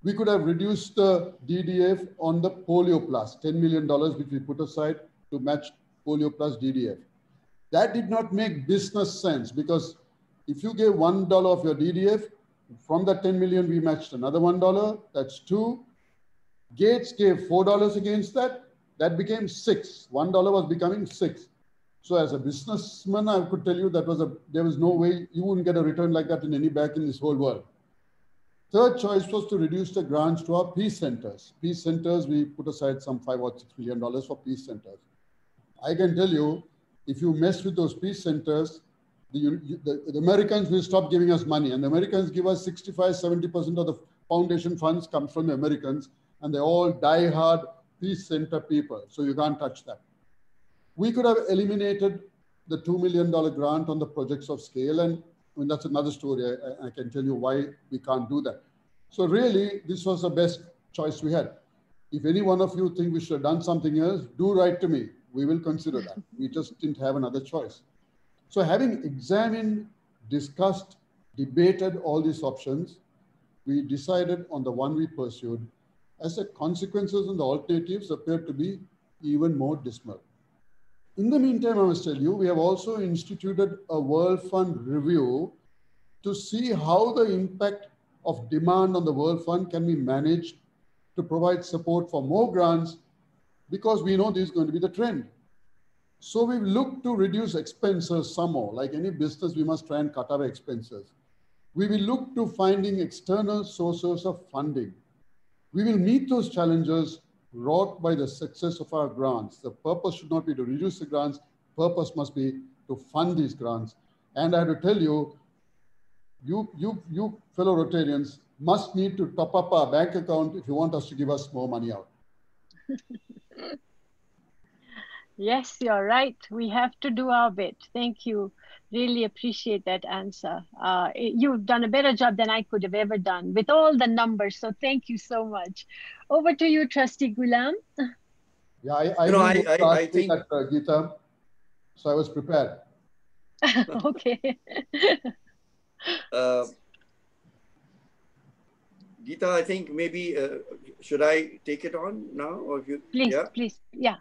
We could have reduced the DDF on the Polio Plus, $10 million, which we put aside to match Polio Plus DDF. That did not make business sense, because if you gave $1 of your DDF, from that 10 million, we matched another $1, that's 2. Gates gave $4 against that, that became 6. $1 was becoming 6. So as a businessman, I could tell you that there was no way you wouldn't get a return like that in any bank in this whole world. Third choice was to reduce the grants to our peace centers. Peace centers, we put aside some $5 or $6 million for peace centers. I can tell you, if you mess with those peace centers, the Americans will stop giving us money, and the Americans give us 65–70% of the foundation funds come from the Americans, and they're all die-hard peace center people, so you can't touch that. We could have eliminated the $2 million grant on the projects of scale, and I mean, that's another story. I can tell you why we can't do that. So really, this was the best choice we had. If any one of you think we should have done something else, do write to me. We will consider that. We just didn't have another choice. So having examined, discussed, debated all these options, we decided on the one we pursued, as the consequences and the alternatives appeared to be even more dismal. In the meantime, I must tell you, we have also instituted a World Fund review to see how the impact of demand on the World Fund can be managed to provide support for more grants, because we know this is going to be the trend. So we've looked to reduce expenses some more. Like any business, we must try and cut our expenses. We will look to finding external sources of funding. We will meet those challenges wrought by the success of our grants. The purpose should not be to reduce the grants. Purpose must be to fund these grants. And I have to tell you, you fellow Rotarians must need to top up our bank account if you want us to give us more money out. Yes, you're right. We have to do our bit. Thank you. Really appreciate that answer. You've done a better job than I could have ever done with all the numbers. So thank you so much. Over to you, Trustee Gulam. Yeah, I You know, knew you would I ask me think that, Geeta, so I was prepared. Okay. Geeta, I think maybe should I take it on now, or if you? Please, Yeah. please, yeah.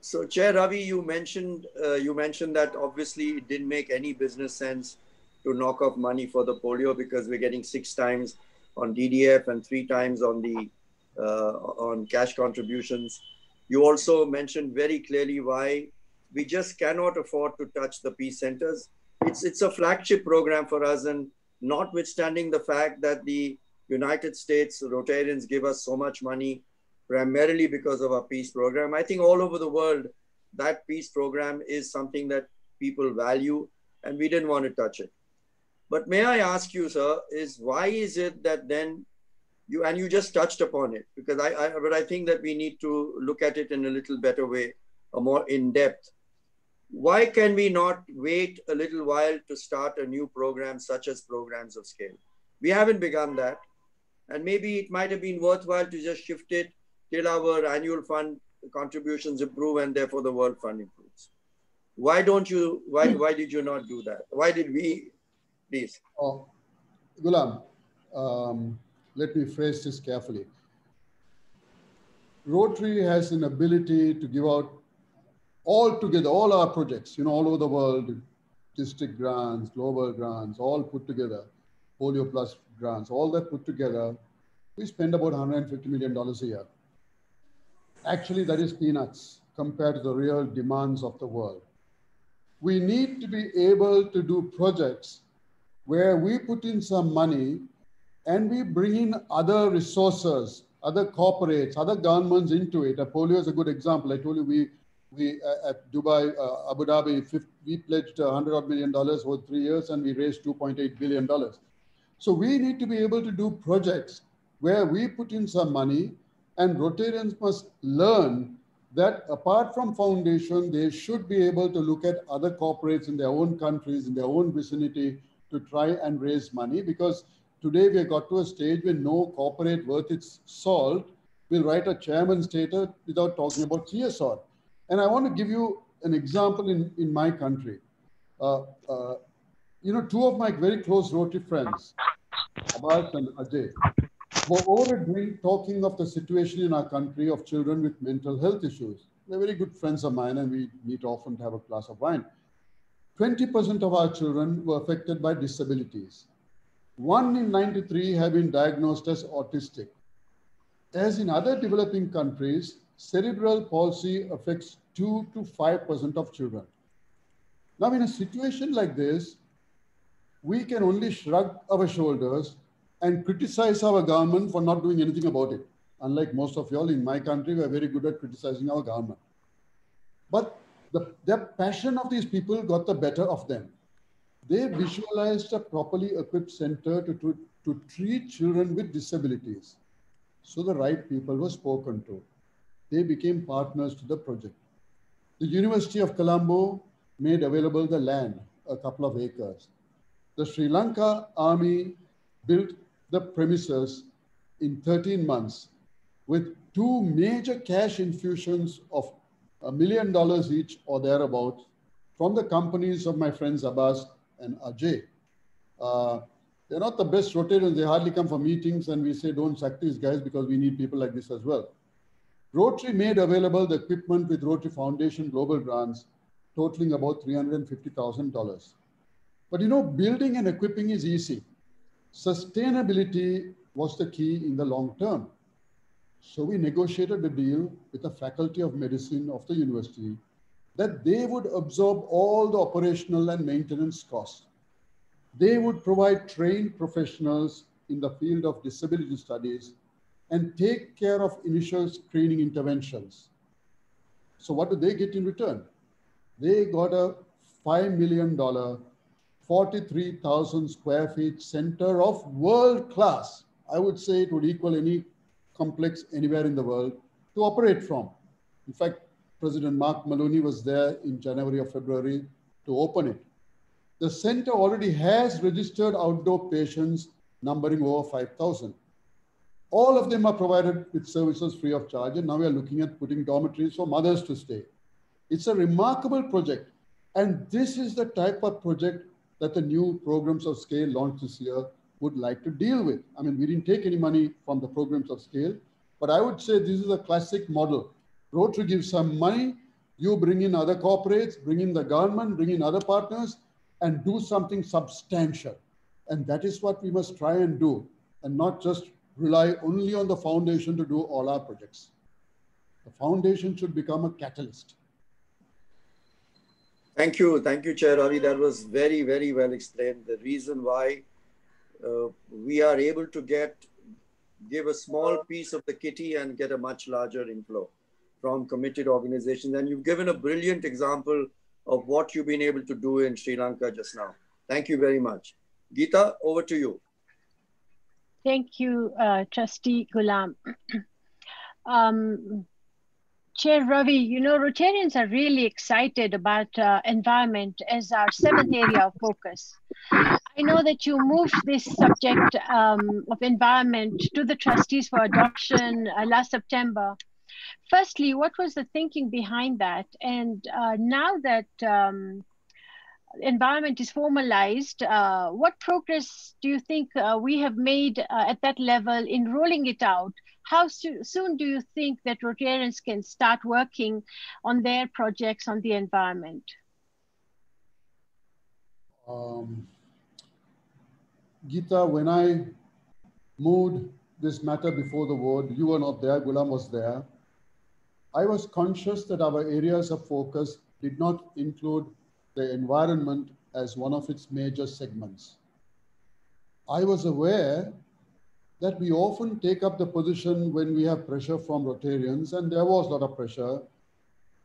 So, Chair Ravi, you mentioned that obviously it didn't make any business sense to knock off money for the polio because we're getting 6 times on DDF and 3 times on the on cash contributions. You also mentioned very clearly why we just cannot afford to touch the peace centers. It's a flagship program for us, and notwithstanding the fact that the United States Rotarians give us so much money, primarily because of our peace program, I think all over the world, that peace program is something that people value, and we didn't want to touch it. But may I ask you, sir, is why is it that then you just touched upon it, because but I think that we need to look at it in a little better way, a more in depth. Why can we not wait a little while to start a new program such as programs of scale? We haven't begun that. And maybe it might have been worthwhile to just shift it till our annual fund contributions improve and therefore the World Fund improves. Why did you not do that? Why did we, please? Oh, Gulam, let me phrase this carefully. Rotary has an ability to give out all together, all our projects, all over the world, district grants, global grants, all put together, Polio Plus grants, all that put together, we spend about $150 million a year. Actually, that is peanuts compared to the real demands of the world. We need to be able to do projects where we put in some money and we bring in other resources, other corporates, other governments into it. Polio is a good example. I told you we at Dubai, Abu Dhabi, we pledged $100 million over 3 years and we raised $2.8 billion. So we need to be able to do projects where we put in some money, and Rotarians must learn that apart from foundation, they should be able to look at other corporates in their own countries, in their own vicinity, to try and raise money, because today we have got to a stage where no corporate worth its salt will write a chairman's statement without talking about CSR. And I want to give you an example in my country. Two of my very close Rotary friends, Abbas and Ajay, were over a drink talking of the situation in our country of children with mental health issues. They're very good friends of mine, and we meet often to have a glass of wine. 20% of our children were affected by disabilities. 1 in 93 have been diagnosed as autistic. As in other developing countries, cerebral palsy affects 2 to 5% of children. Now, in a situation like this, we can only shrug our shoulders and criticize our government for not doing anything about it. Unlike most of y'all in my country, we are very good at criticizing our government. But the passion of these people got the better of them. They visualized a properly equipped center to treat children with disabilities. So the right people were spoken to. They became partners to the project. The University of Colombo made available the land, a couple of acres. The Sri Lanka Army built the premises in 13 months with 2 major cash infusions of $1 million each or thereabouts from the companies of my friends Abbas and Ajay. They're not the best Rotarians. They hardly come for meetings, and we say, don't sack these guys because we need people like this as well. Rotary made available the equipment with Rotary Foundation global grants totaling about $350,000. But building and equipping is easy. Sustainability was the key in the long term. So we negotiated a deal with the Faculty of Medicine of the university that they would absorb all the operational and maintenance costs. They would provide trained professionals in the field of disability studies and take care of initial screening interventions. So what do they get in return? They got a $5 million, 43,000 square feet center of world class. I would say it would equal any complex anywhere in the world to operate from. In fact, President Mark Maloney was there in January or February to open it. The center already has registered outdoor patients numbering over 5,000. All of them are provided with services free of charge, and now we are looking at putting dormitories for mothers to stay. It's a remarkable project, and this is the type of project that the new programs of scale launched this year would like to deal with. I mean, we didn't take any money from the programs of scale, but I would say this is a classic model. Rotary gives some money, you bring in other corporates, bring in the government, bring in other partners, and do something substantial. And that is what we must try and do, and not just rely only on the foundation to do all our projects. The foundation should become a catalyst. Thank you, Chair Ravi. That was very, very well explained. The reason why we are able to give a small piece of the kitty and get a much larger inflow from committed organizations. And you've given a brilliant example of what you've been able to do in Sri Lanka just now. Thank you very much. Geeta, over to you. Thank you, Trustee Gulam. Chair Ravi, you know, Rotarians are really excited about environment as our 7th area of focus. I know that you moved this subject of environment to the trustees for adoption last September. Firstly, what was the thinking behind that? And now that environment is formalized, what progress do you think we have made at that level in rolling it out? How soon do you think that Rotarians can start working on their projects on the environment? Geeta, when I moved this matter before the board, you were not there, Gulam was there. I was conscious that our areas of focus did not include the environment as one of its major segments. I was aware that we often take up the position when we have pressure from Rotarians, and there was a lot of pressure,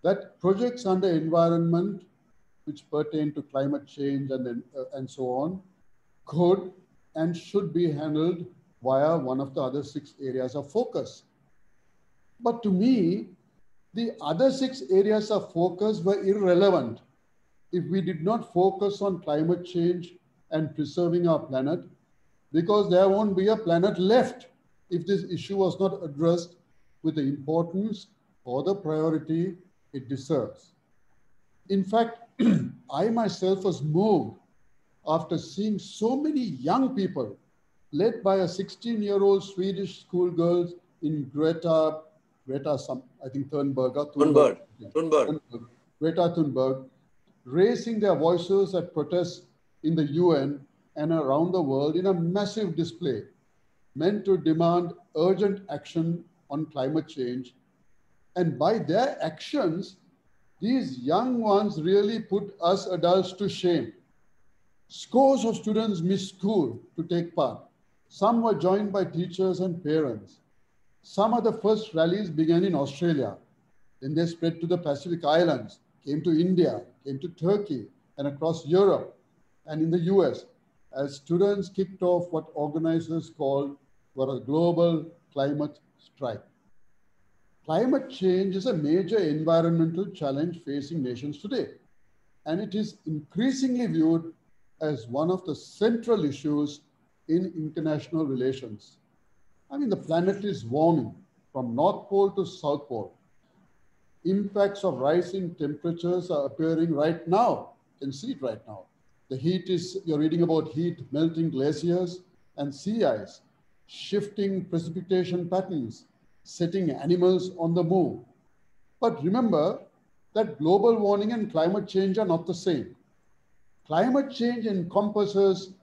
that projects under environment, which pertain to climate change and so on, could and should be handled via one of the other 6 areas of focus. But to me, the other 6 areas of focus were irrelevant if we did not focus on climate change and preserving our planet, because there won't be a planet left if this issue was not addressed with the importance or the priority it deserves. In fact, I myself was moved after seeing so many young people led by a 16-year-old Swedish schoolgirl in Greta Thunberg, raising their voices at protests in the UN and around the world in a massive display meant to demand urgent action on climate change. And by their actions, these young ones really put us adults to shame. Scores of students missed school to take part. Some were joined by teachers and parents. Some of the first rallies began in Australia. Then they spread to the Pacific Islands, came to India, came to Turkey, and across Europe and in the US, as students kicked off what organizers called a global climate strike. Climate change is a major environmental challenge facing nations today, and it is increasingly viewed as one of the central issues in international relations. I mean, the planet is warming from North Pole to South Pole. Impacts of rising temperatures are appearing right now. You can see it right now. The heat you're reading about heat melting glaciers and sea ice, shifting precipitation patterns, setting animals on the move. But remember that global warming and climate change are not the same. Climate change encompasses,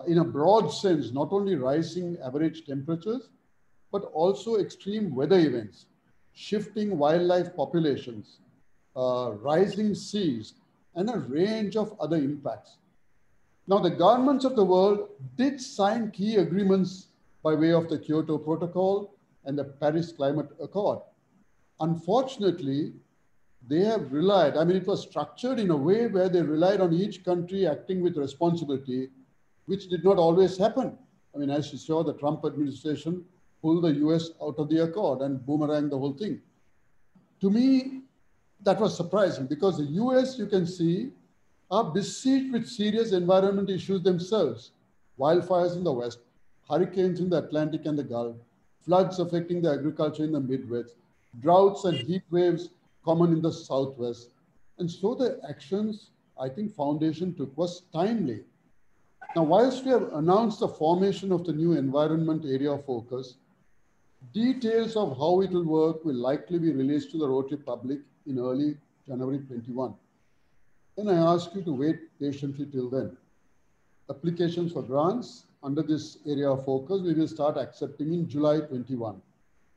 in a broad sense, not only rising average temperatures, but also extreme weather events, shifting wildlife populations, rising seas, and a range of other impacts. Now, the governments of the world did sign key agreements by way of the Kyoto Protocol and the Paris Climate Accord. Unfortunately, they have relied, it was structured in a way where they relied on each country acting with responsibility, which did not always happen. As you saw, the Trump administration pulled the US out of the accord and boomeranged the whole thing. To me, that was surprising because the US, you can see, are besieged with serious environment issues themselves. Wildfires in the West, hurricanes in the Atlantic and the Gulf, floods affecting the agriculture in the Midwest, droughts and heat waves common in the Southwest. And so the actions I think Foundation took was timely. Now, whilst we have announced the formation of the new environment area of focus, details of how it will work will likely be released to the Rotary public in early January 21. And I ask you to wait patiently till then. Applications for grants under this area of focus, we will start accepting in July 21.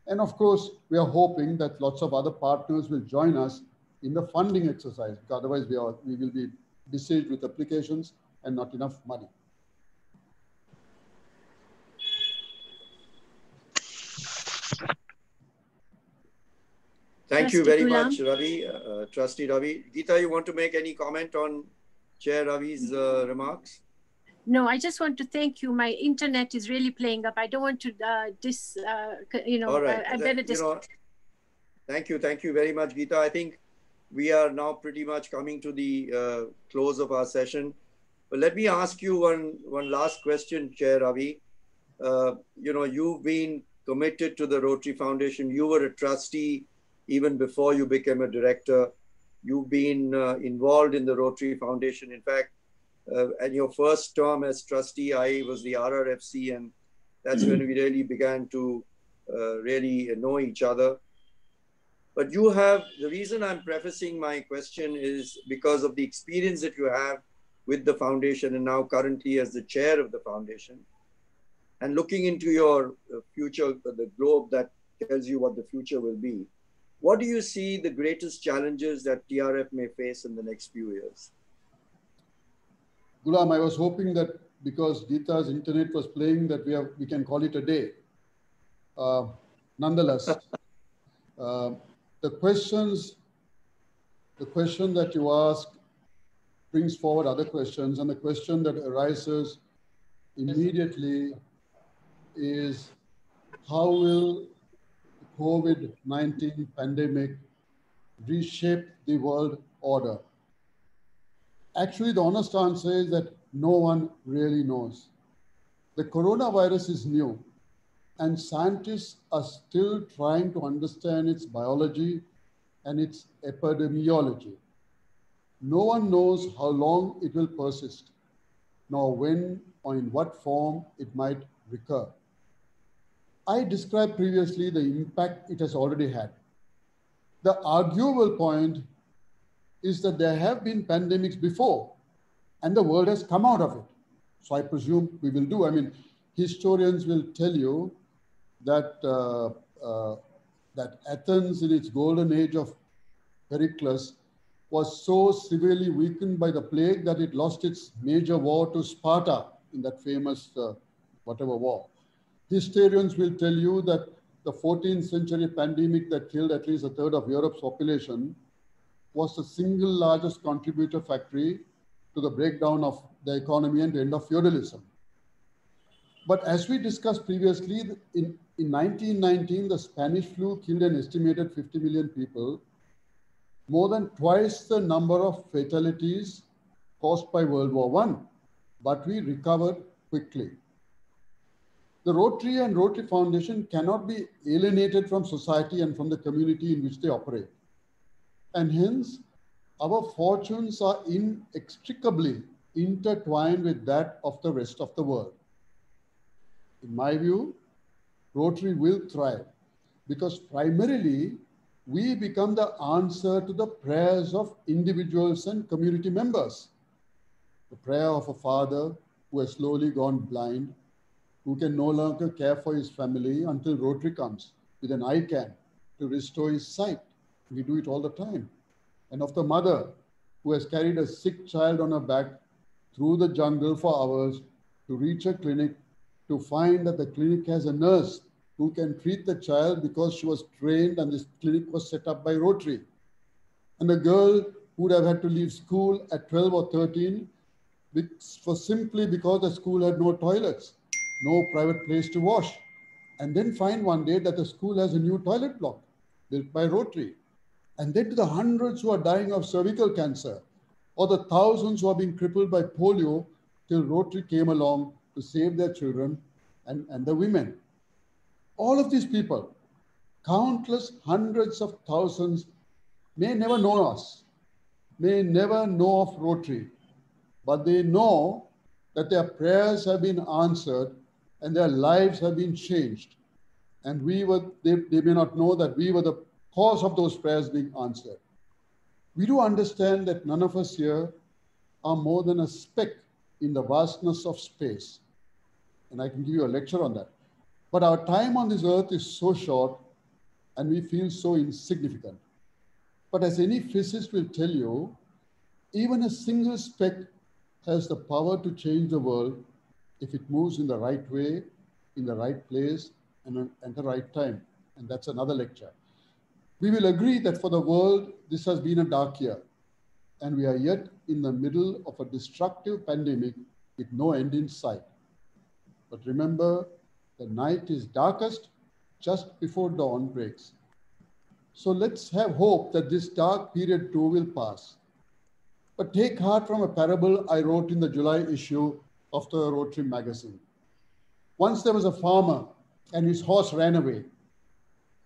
And of course, we are hoping that lots of other partners will join us in the funding exercise, because otherwise we will be besieged with applications and not enough money. Thank you very much, Ravi, Trustee Ravi. Geeta, you want to make any comment on Chair Ravi's remarks? No, I just want to thank you. My internet is really playing up. I don't want to All right. I better just. Thank you very much, Geeta. I think we are now pretty much coming to the close of our session. But let me ask you one last question, Chair Ravi. You've been committed to the Rotary Foundation. You were a trustee even before you became a director. You've been involved in the Rotary Foundation. In fact, at your first term as trustee, I was the RRFC, and that's when we really began to really know each other. But the reason I'm prefacing my question is because of the experience that you have with the foundation and now currently as the chair of the foundation. And looking into your future, the globe that tells you what the future will be, what do you see the greatest challenges that TRF may face in the next few years? Gulam, I was hoping that because Geeta's internet was playing that we can call it a day. Nonetheless, the question that you ask brings forward other questions, and the question that arises immediately is how will the COVID-19 pandemic reshape the world order? Actually, the honest answer is that no one really knows. The coronavirus is new, and scientists are still trying to understand its biology and its epidemiology. No one knows how long it will persist, nor when or in what form it might recur. I described previously the impact it has already had. The arguable point is that there have been pandemics before, and the world has come out of it. So I presume we will do. I mean, historians will tell you that that Athens in its golden age of Pericles was so severely weakened by the plague that it lost its major war to Sparta in that famous whatever war. Historians will tell you that the 14th century pandemic that killed at least a third of Europe's population was the single largest contributor factor to the breakdown of the economy and the end of feudalism. But as we discussed previously, in 1919, the Spanish flu killed an estimated 50 million people, more than twice the number of fatalities caused by World War I, but we recovered quickly. The Rotary and Rotary Foundation cannot be alienated from society and from the community in which they operate. And hence, our fortunes are inextricably intertwined with that of the rest of the world. In my view, Rotary will thrive because primarily we become the answer to the prayers of individuals and community members. The prayer of a father who has slowly gone blind, who can no longer care for his family until Rotary comes with an eye can to restore his sight. We do it all the time. And of the mother who has carried a sick child on her back through the jungle for hours to reach a clinic, to find that the clinic has a nurse who can treat the child because she was trained and this clinic was set up by Rotary. And a girl who would have had to leave school at 12 or 13 simply because the school had no toilets, no private place to wash. And then find one day that the school has a new toilet block built by Rotary. And then to the hundreds who are dying of cervical cancer, or the thousands who are being crippled by polio till Rotary came along to save their children and the women. All of these people, countless hundreds of thousands, may never know us, may never know of Rotary, but they know that their prayers have been answered and their lives have been changed. And they may not know that we were the cause of those prayers being answered. We do understand that none of us here are more than a speck in the vastness of space. And I can give you a lecture on that. But our time on this earth is so short and we feel so insignificant. But as any physicist will tell you, even a single speck has the power to change the world if it moves in the right way, in the right place, and at the right time. And that's another lecture. We will agree that for the world, this has been a dark year, and we are yet in the middle of a destructive pandemic with no end in sight. But remember, the night is darkest just before dawn breaks. So let's have hope that this dark period too will pass. But take heart from a parable I wrote in the July issue of the Rotary magazine. Once there was a farmer and his horse ran away.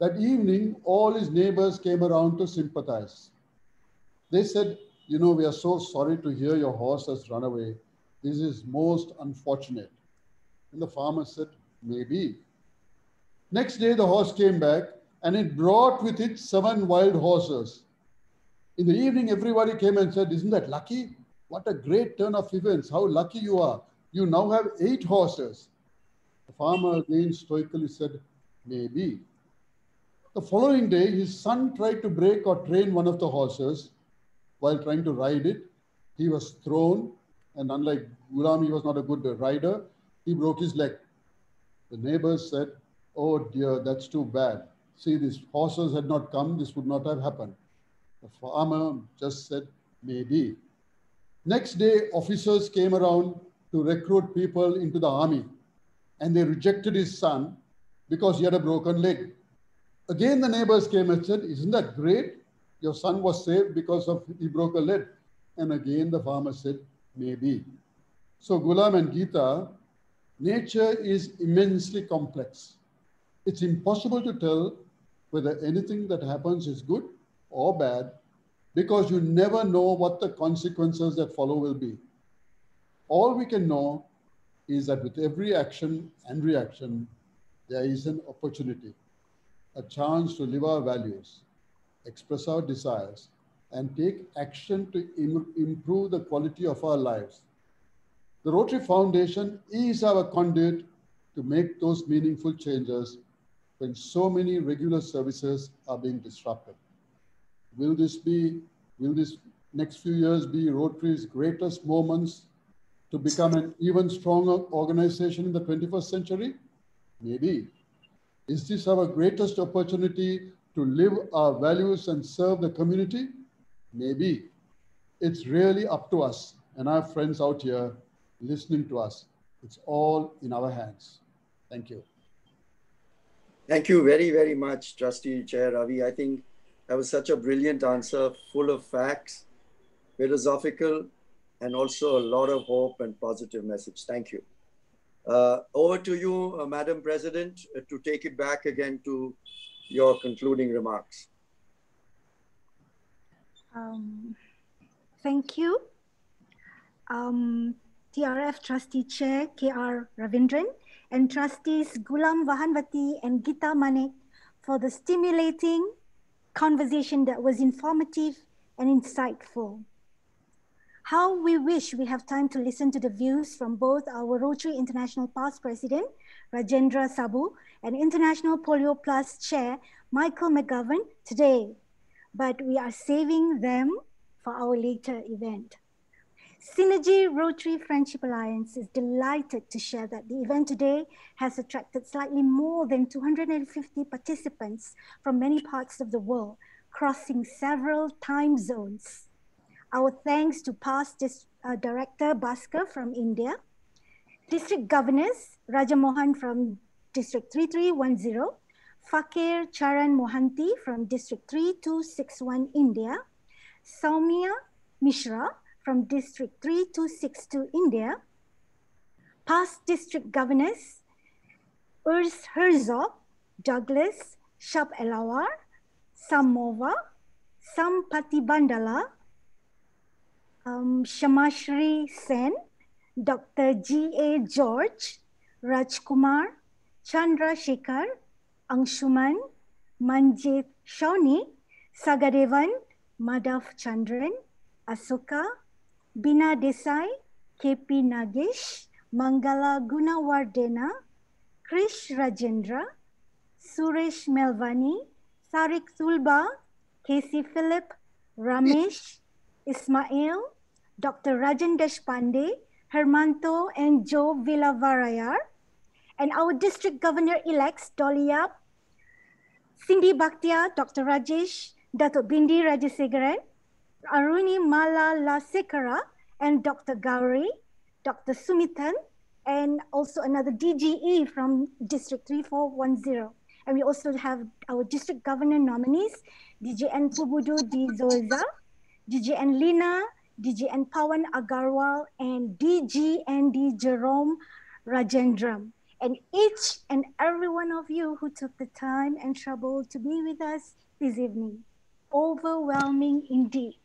That evening, all his neighbors came around to sympathize. They said, "You know, we are so sorry to hear your horse has run away. This is most unfortunate." And the farmer said, "Maybe." Next day, the horse came back and it brought with it 7 wild horses. In the evening, everybody came and said, "Isn't that lucky? What a great turn of events. How lucky you are. You now have 8 horses. The farmer again stoically said, "Maybe." The following day, his son tried to break or train one of the horses. While trying to ride it, he was thrown, and unlike Gulam, he was not a good rider. He broke his leg. The neighbors said, "Oh dear, that's too bad. See, these horses had not come, this would not have happened." The farmer just said, "Maybe." Next day, officers came around to recruit people into the army, and they rejected his son because he had a broken leg. Again, the neighbors came and said, "Isn't that great? Your son was saved because he broke a leg." And again, the farmer said, "Maybe." So Gulam and Geeta, nature is immensely complex. It's impossible to tell whether anything that happens is good or bad because you never know what the consequences that follow will be. All we can know is that with every action and reaction, there is an opportunity, a chance to live our values, express our desires, and take action to improve the quality of our lives. The Rotary Foundation is our conduit to make those meaningful changes when so many regular services are being disrupted. Will this next few years be Rotary's greatest moments to become an even stronger organization in the 21st century? Maybe. Is this our greatest opportunity to live our values and serve the community? Maybe. It's really up to us and our friends out here listening to us. It's all in our hands. Thank you. Thank you very, very much, Trustee Chair Ravi. I think that was such a brilliant answer, full of facts, philosophical, and also a lot of hope and positive message. Thank you. Over to you, Madam President, to take it back again to your concluding remarks. Thank you. TRF Trustee Chair K.R. Ravindran and Trustees Gulam, Vahanvaty and Geeta Manek for the stimulating conversation that was informative and insightful. How we wish we have time to listen to the views from both our Rotary International past President, Rajendra Sabu, and International Polio Plus Chair, Michael McGovern, today. But we are saving them for our later event. Synergy Rotary Friendship Alliance is delighted to share that the event today has attracted slightly more than 250 participants from many parts of the world, crossing several time zones. Our thanks to past Director Bhaskar from India, District Governors Raja Mohan from District 3310, Fakir Charan Mohanty from District 3261 India, Soumya Mishra from District 3262 India, past district governors Urs Herzog, Douglas, Shab Elawar, Samova, Sampati Bandala, Shamashri Sen, Dr. G.A. George, Rajkumar, Chandra Shekhar, Anshuman, Manjit Shawnee, Sagadevan, Madhav Chandran, Asoka, Bina Desai, K.P. Nagesh, Mangala Gunawardena, Krish Rajendra, Suresh Melvani, Tariq Tulba, Casey Philip, Ramesh, Ismail, Dr. Rajan Deshpande, Hermanto and Joe Villavarayar, and our district governor-elects Dolly Yap, Cindy Bhatia, Dr. Rajesh, Dato Bindi Rajasegaran, Aruni Mala Lasekara, and Dr. Gauri, Dr. Sumitan, and also another DGE from District 3410. And we also have our district governor nominees, DJN Pubudu Di Zoza, DJN Lina, DJN Pawan Agarwal, and DGND Jerome Rajendram. And each and every one of you who took the time and trouble to be with us this evening. Overwhelming indeed.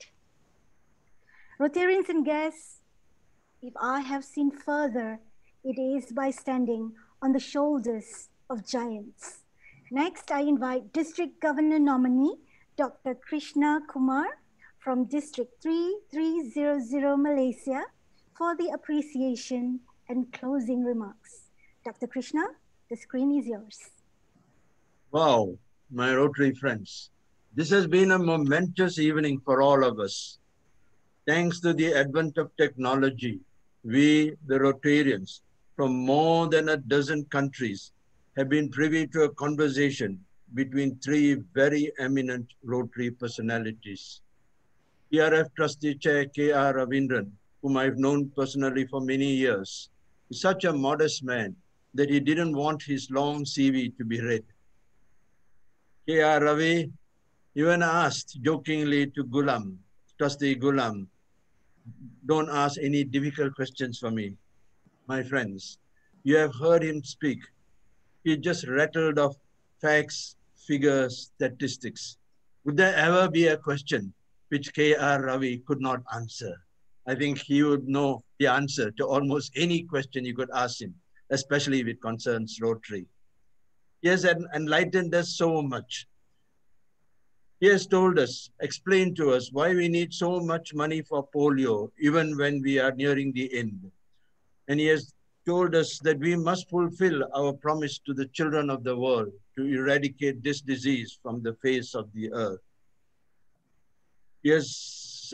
Rotarians and guests, if I have seen further, it is by standing on the shoulders of giants. Next, I invite District Governor nominee, Dr. Krishna Kumar from District 3300 Malaysia for the appreciation and closing remarks. Dr. Krishna, the screen is yours. Wow, my Rotary friends. This has been a momentous evening for all of us. Thanks to the advent of technology, we, the Rotarians, from more than a dozen countries, have been privy to a conversation between three very eminent Rotary personalities. TRF Trustee Chair K.R. Ravindran, whom I've known personally for many years, is such a modest man that he didn't want his long CV to be read. K.R. Ravi even asked jokingly to Gulam, Trustee Gulam, don't ask any difficult questions for me. My friends, you have heard him speak. He just rattled off facts, figures, statistics. Would there ever be a question which K.R. Ravi could not answer? I think he would know the answer to almost any question you could ask him, especially if it concerns Rotary. He has enlightened us so much. He has told us, explained to us why we need so much money for polio, even when we are nearing the end. And he has told us that we must fulfill our promise to the children of the world to eradicate this disease from the face of the earth. He has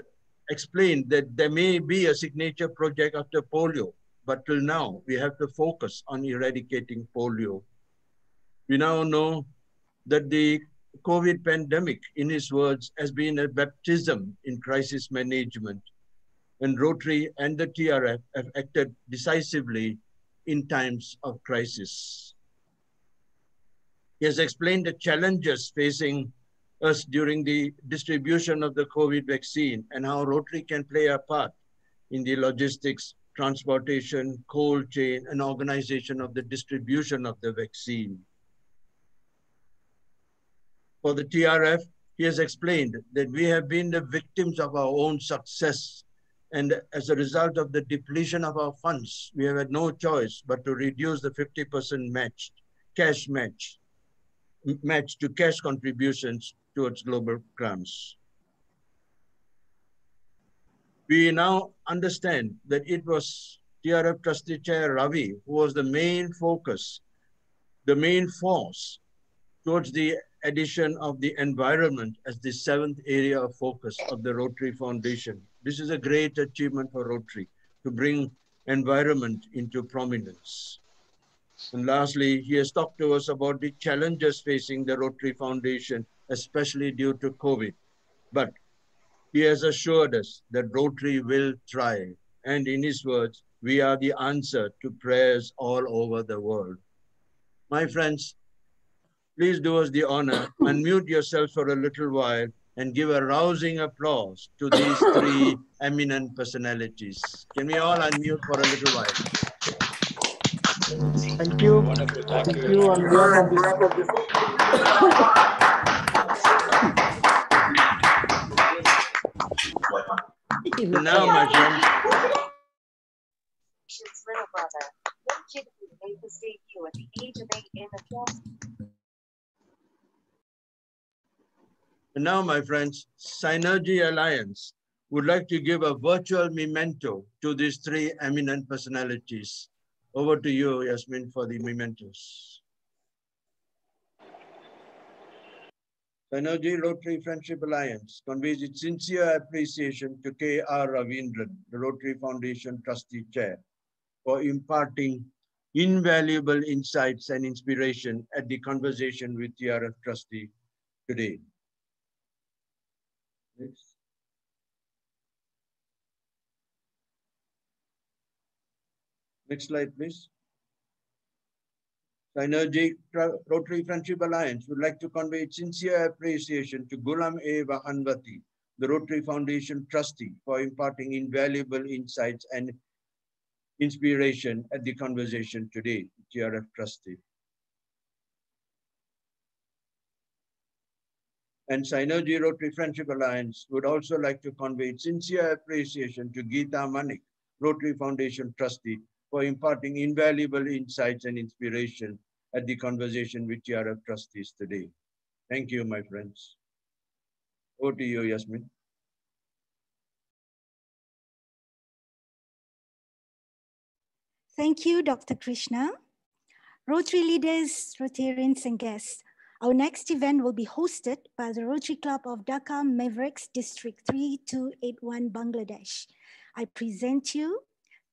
explained that there may be a signature project after polio, but till now we have to focus on eradicating polio. We now know that the COVID pandemic, in his words, has been a baptism in crisis management, and Rotary and the TRF have acted decisively in times of crisis. He has explained the challenges facing us during the distribution of the COVID vaccine and how Rotary can play a part in the logistics, transportation, cold chain, and organization of the distribution of the vaccine. For the TRF, he has explained that we have been the victims of our own success, and as a result of the depletion of our funds, we have had no choice but to reduce the 50% match to cash contributions towards global grants. We now understand that it was TRF Trustee Chair Ravi who was the main focus, the main force towards the addition of the environment as the 7th area of focus of the Rotary Foundation. This is a great achievement for Rotary to bring environment into prominence. And lastly, he has talked to us about the challenges facing the Rotary Foundation, especially due to COVID. But he has assured us that Rotary will try. And in his words, we are the answer to prayers all over the world. My friends, please do us the honor, unmute yourselves for a little while and give a rousing applause to these three eminent personalities. Can we all unmute for a little while? Thank you. Wonderful. Thank you. On behalf of this Now, my friends, little brother, legitimately made his debut at the age of 8 in the film. now, my friends, Synergy Alliance would like to give a virtual memento to these three eminent personalities. Over to you, Yasmin, for the mementos. Synergy Rotary Friendship Alliance conveys its sincere appreciation to K.R. Ravindran, the Rotary Foundation Trustee Chair, for imparting invaluable insights and inspiration at the conversation with TRF Trustee today. Next. Next slide, please. Synergy Rotary Friendship Alliance would like to convey its sincere appreciation to Gulam A. Vahanvaty, the Rotary Foundation Trustee, for imparting invaluable insights and inspiration at the conversation today, TRF Trustee. And Synergy Rotary Friendship Alliance would also like to convey its sincere appreciation to Geeta, Manek, Rotary Foundation Trustee, for imparting invaluable insights and inspiration at the conversation with TRF Trustees today. Thank you, my friends. Over to you, Yasmin. Thank you, Dr. Krishna. Rotary leaders, Rotarians, and guests. Our next event will be hosted by the Rotary Club of Dhaka Mavericks, District 3281, Bangladesh. I present you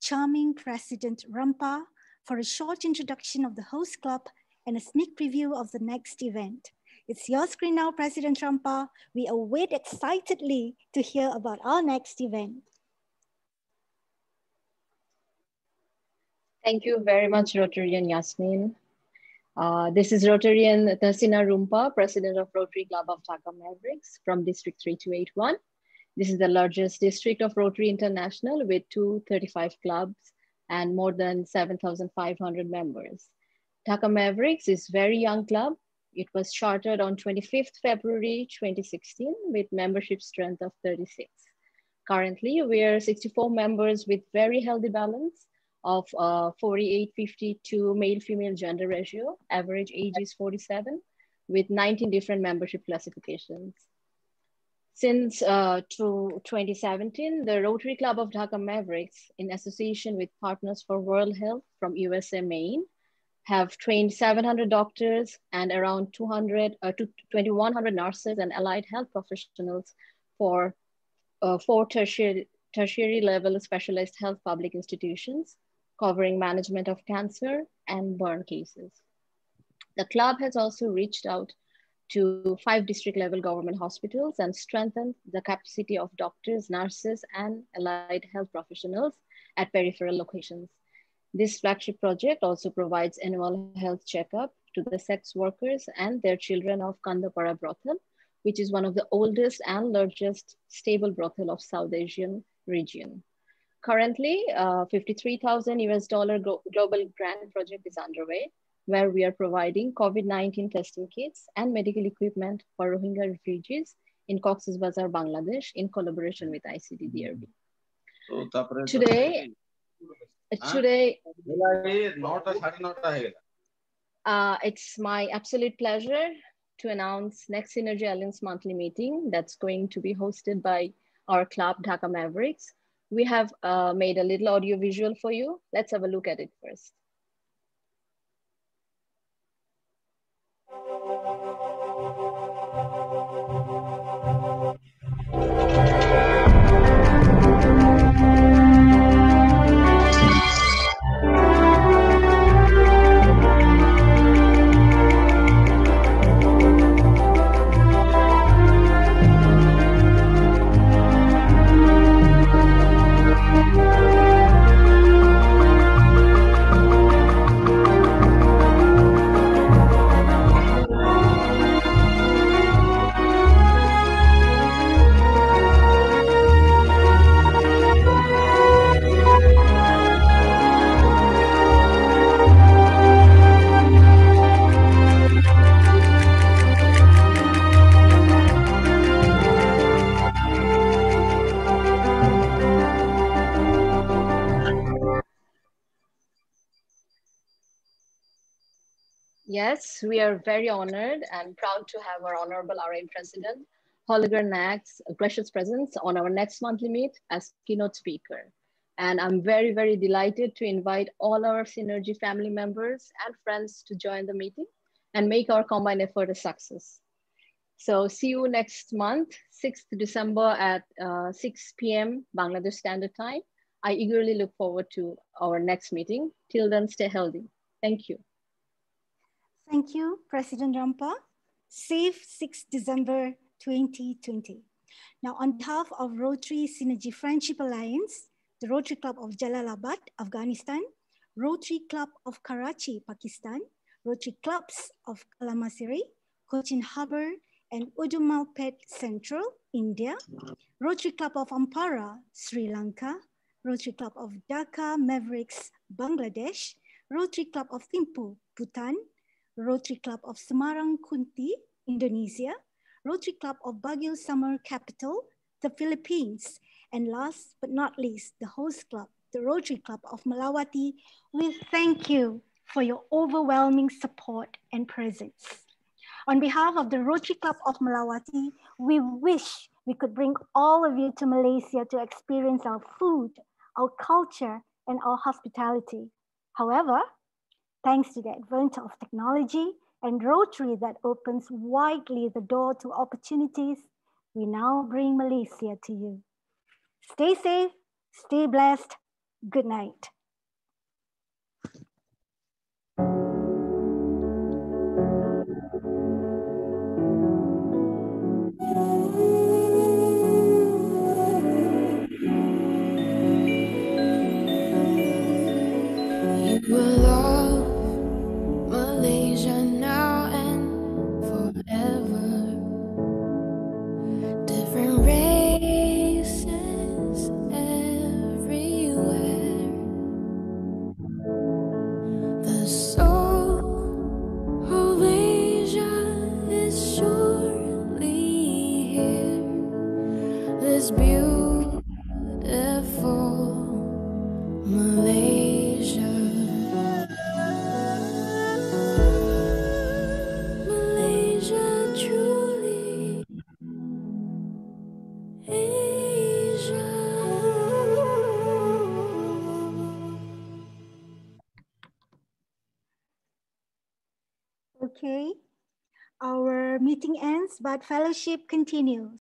charming President Rampa for a short introduction of the host club and a sneak preview of the next event. It's your screen now, President Rampa. We await excitedly to hear about our next event. Thank you very much, Rotarian Yasmin. This is Rotarian Tasina Rumpa, President of Rotary Club of Dhaka Mavericks from District 3281. This is the largest district of Rotary International with 235 clubs and more than 7,500 members. Dhaka Mavericks is a very young club. It was chartered on 25th February 2016 with membership strength of 36. Currently, we are 64 members with very healthy balance of 48-52 male-female gender ratio. Average age is 47 with 19 different membership classifications. Since 2017, the Rotary Club of Dhaka Mavericks, in association with Partners for World Health from USA, Maine, have trained 700 doctors and around 2,100 nurses and allied health professionals for 4 tertiary level specialized health public institutions, covering management of cancer and burn cases. The club has also reached out to 5 district level government hospitals and strengthened the capacity of doctors, nurses, and allied health professionals at peripheral locations. This flagship project also provides annual health checkup to the sex workers and their children of Kandapara brothel, which is one of the oldest and largest stable brothel of South Asian region. Currently, $53,000 US global grant project is underway, where we are providing COVID-19 testing kits and medical equipment for Rohingya refugees in Cox's Bazar, Bangladesh, in collaboration with ICDDRB. Today, it's my absolute pleasure to announce next Synergy Alliance monthly meeting that's going to be hosted by our club, Dhaka Mavericks. We have made a little audio visual for you. Let's have a look at it first. Yes, we are very honored and proud to have our Honorable RM President, Holger Nack's gracious presence on our next monthly meet as keynote speaker. And I'm very, very delighted to invite all our Synergy family members and friends to join the meeting and make our combined effort a success. So see you next month, 6th December at 6 p.m. Bangladesh Standard Time. I eagerly look forward to our next meeting. Till then, stay healthy. Thank you. Thank you, President Rampa. Safe 6 December 2020. Now, on behalf of Rotary Synergy Friendship Alliance, the Rotary Club of Jalalabad, Afghanistan, Rotary Club of Karachi, Pakistan, Rotary Clubs of Kalamasiri, Cochin Harbour, and Udumalpet Central, India, Rotary Club of Ampara, Sri Lanka, Rotary Club of Dhaka Mavericks, Bangladesh, Rotary Club of Thimphu, Bhutan, Rotary Club of Semarang Kunti, Indonesia, Rotary Club of Baguio Summer Capital, the Philippines, and last but not least, the host club, the Rotary Club of Melawati. We thank you for your overwhelming support and presence. On behalf of the Rotary Club of Melawati, we wish we could bring all of you to Malaysia to experience our food, our culture, and our hospitality. However, thanks to the advent of technology and Rotary that opens widely the door to opportunities, we now bring Malaysia to you. Stay safe, stay blessed. Good night. You will love Malaysia now and forever. Different races everywhere. The soul of Asia is surely here. This beautiful Malaysia. Malaysia truly Asia. Okay, our meeting ends, but fellowship continues.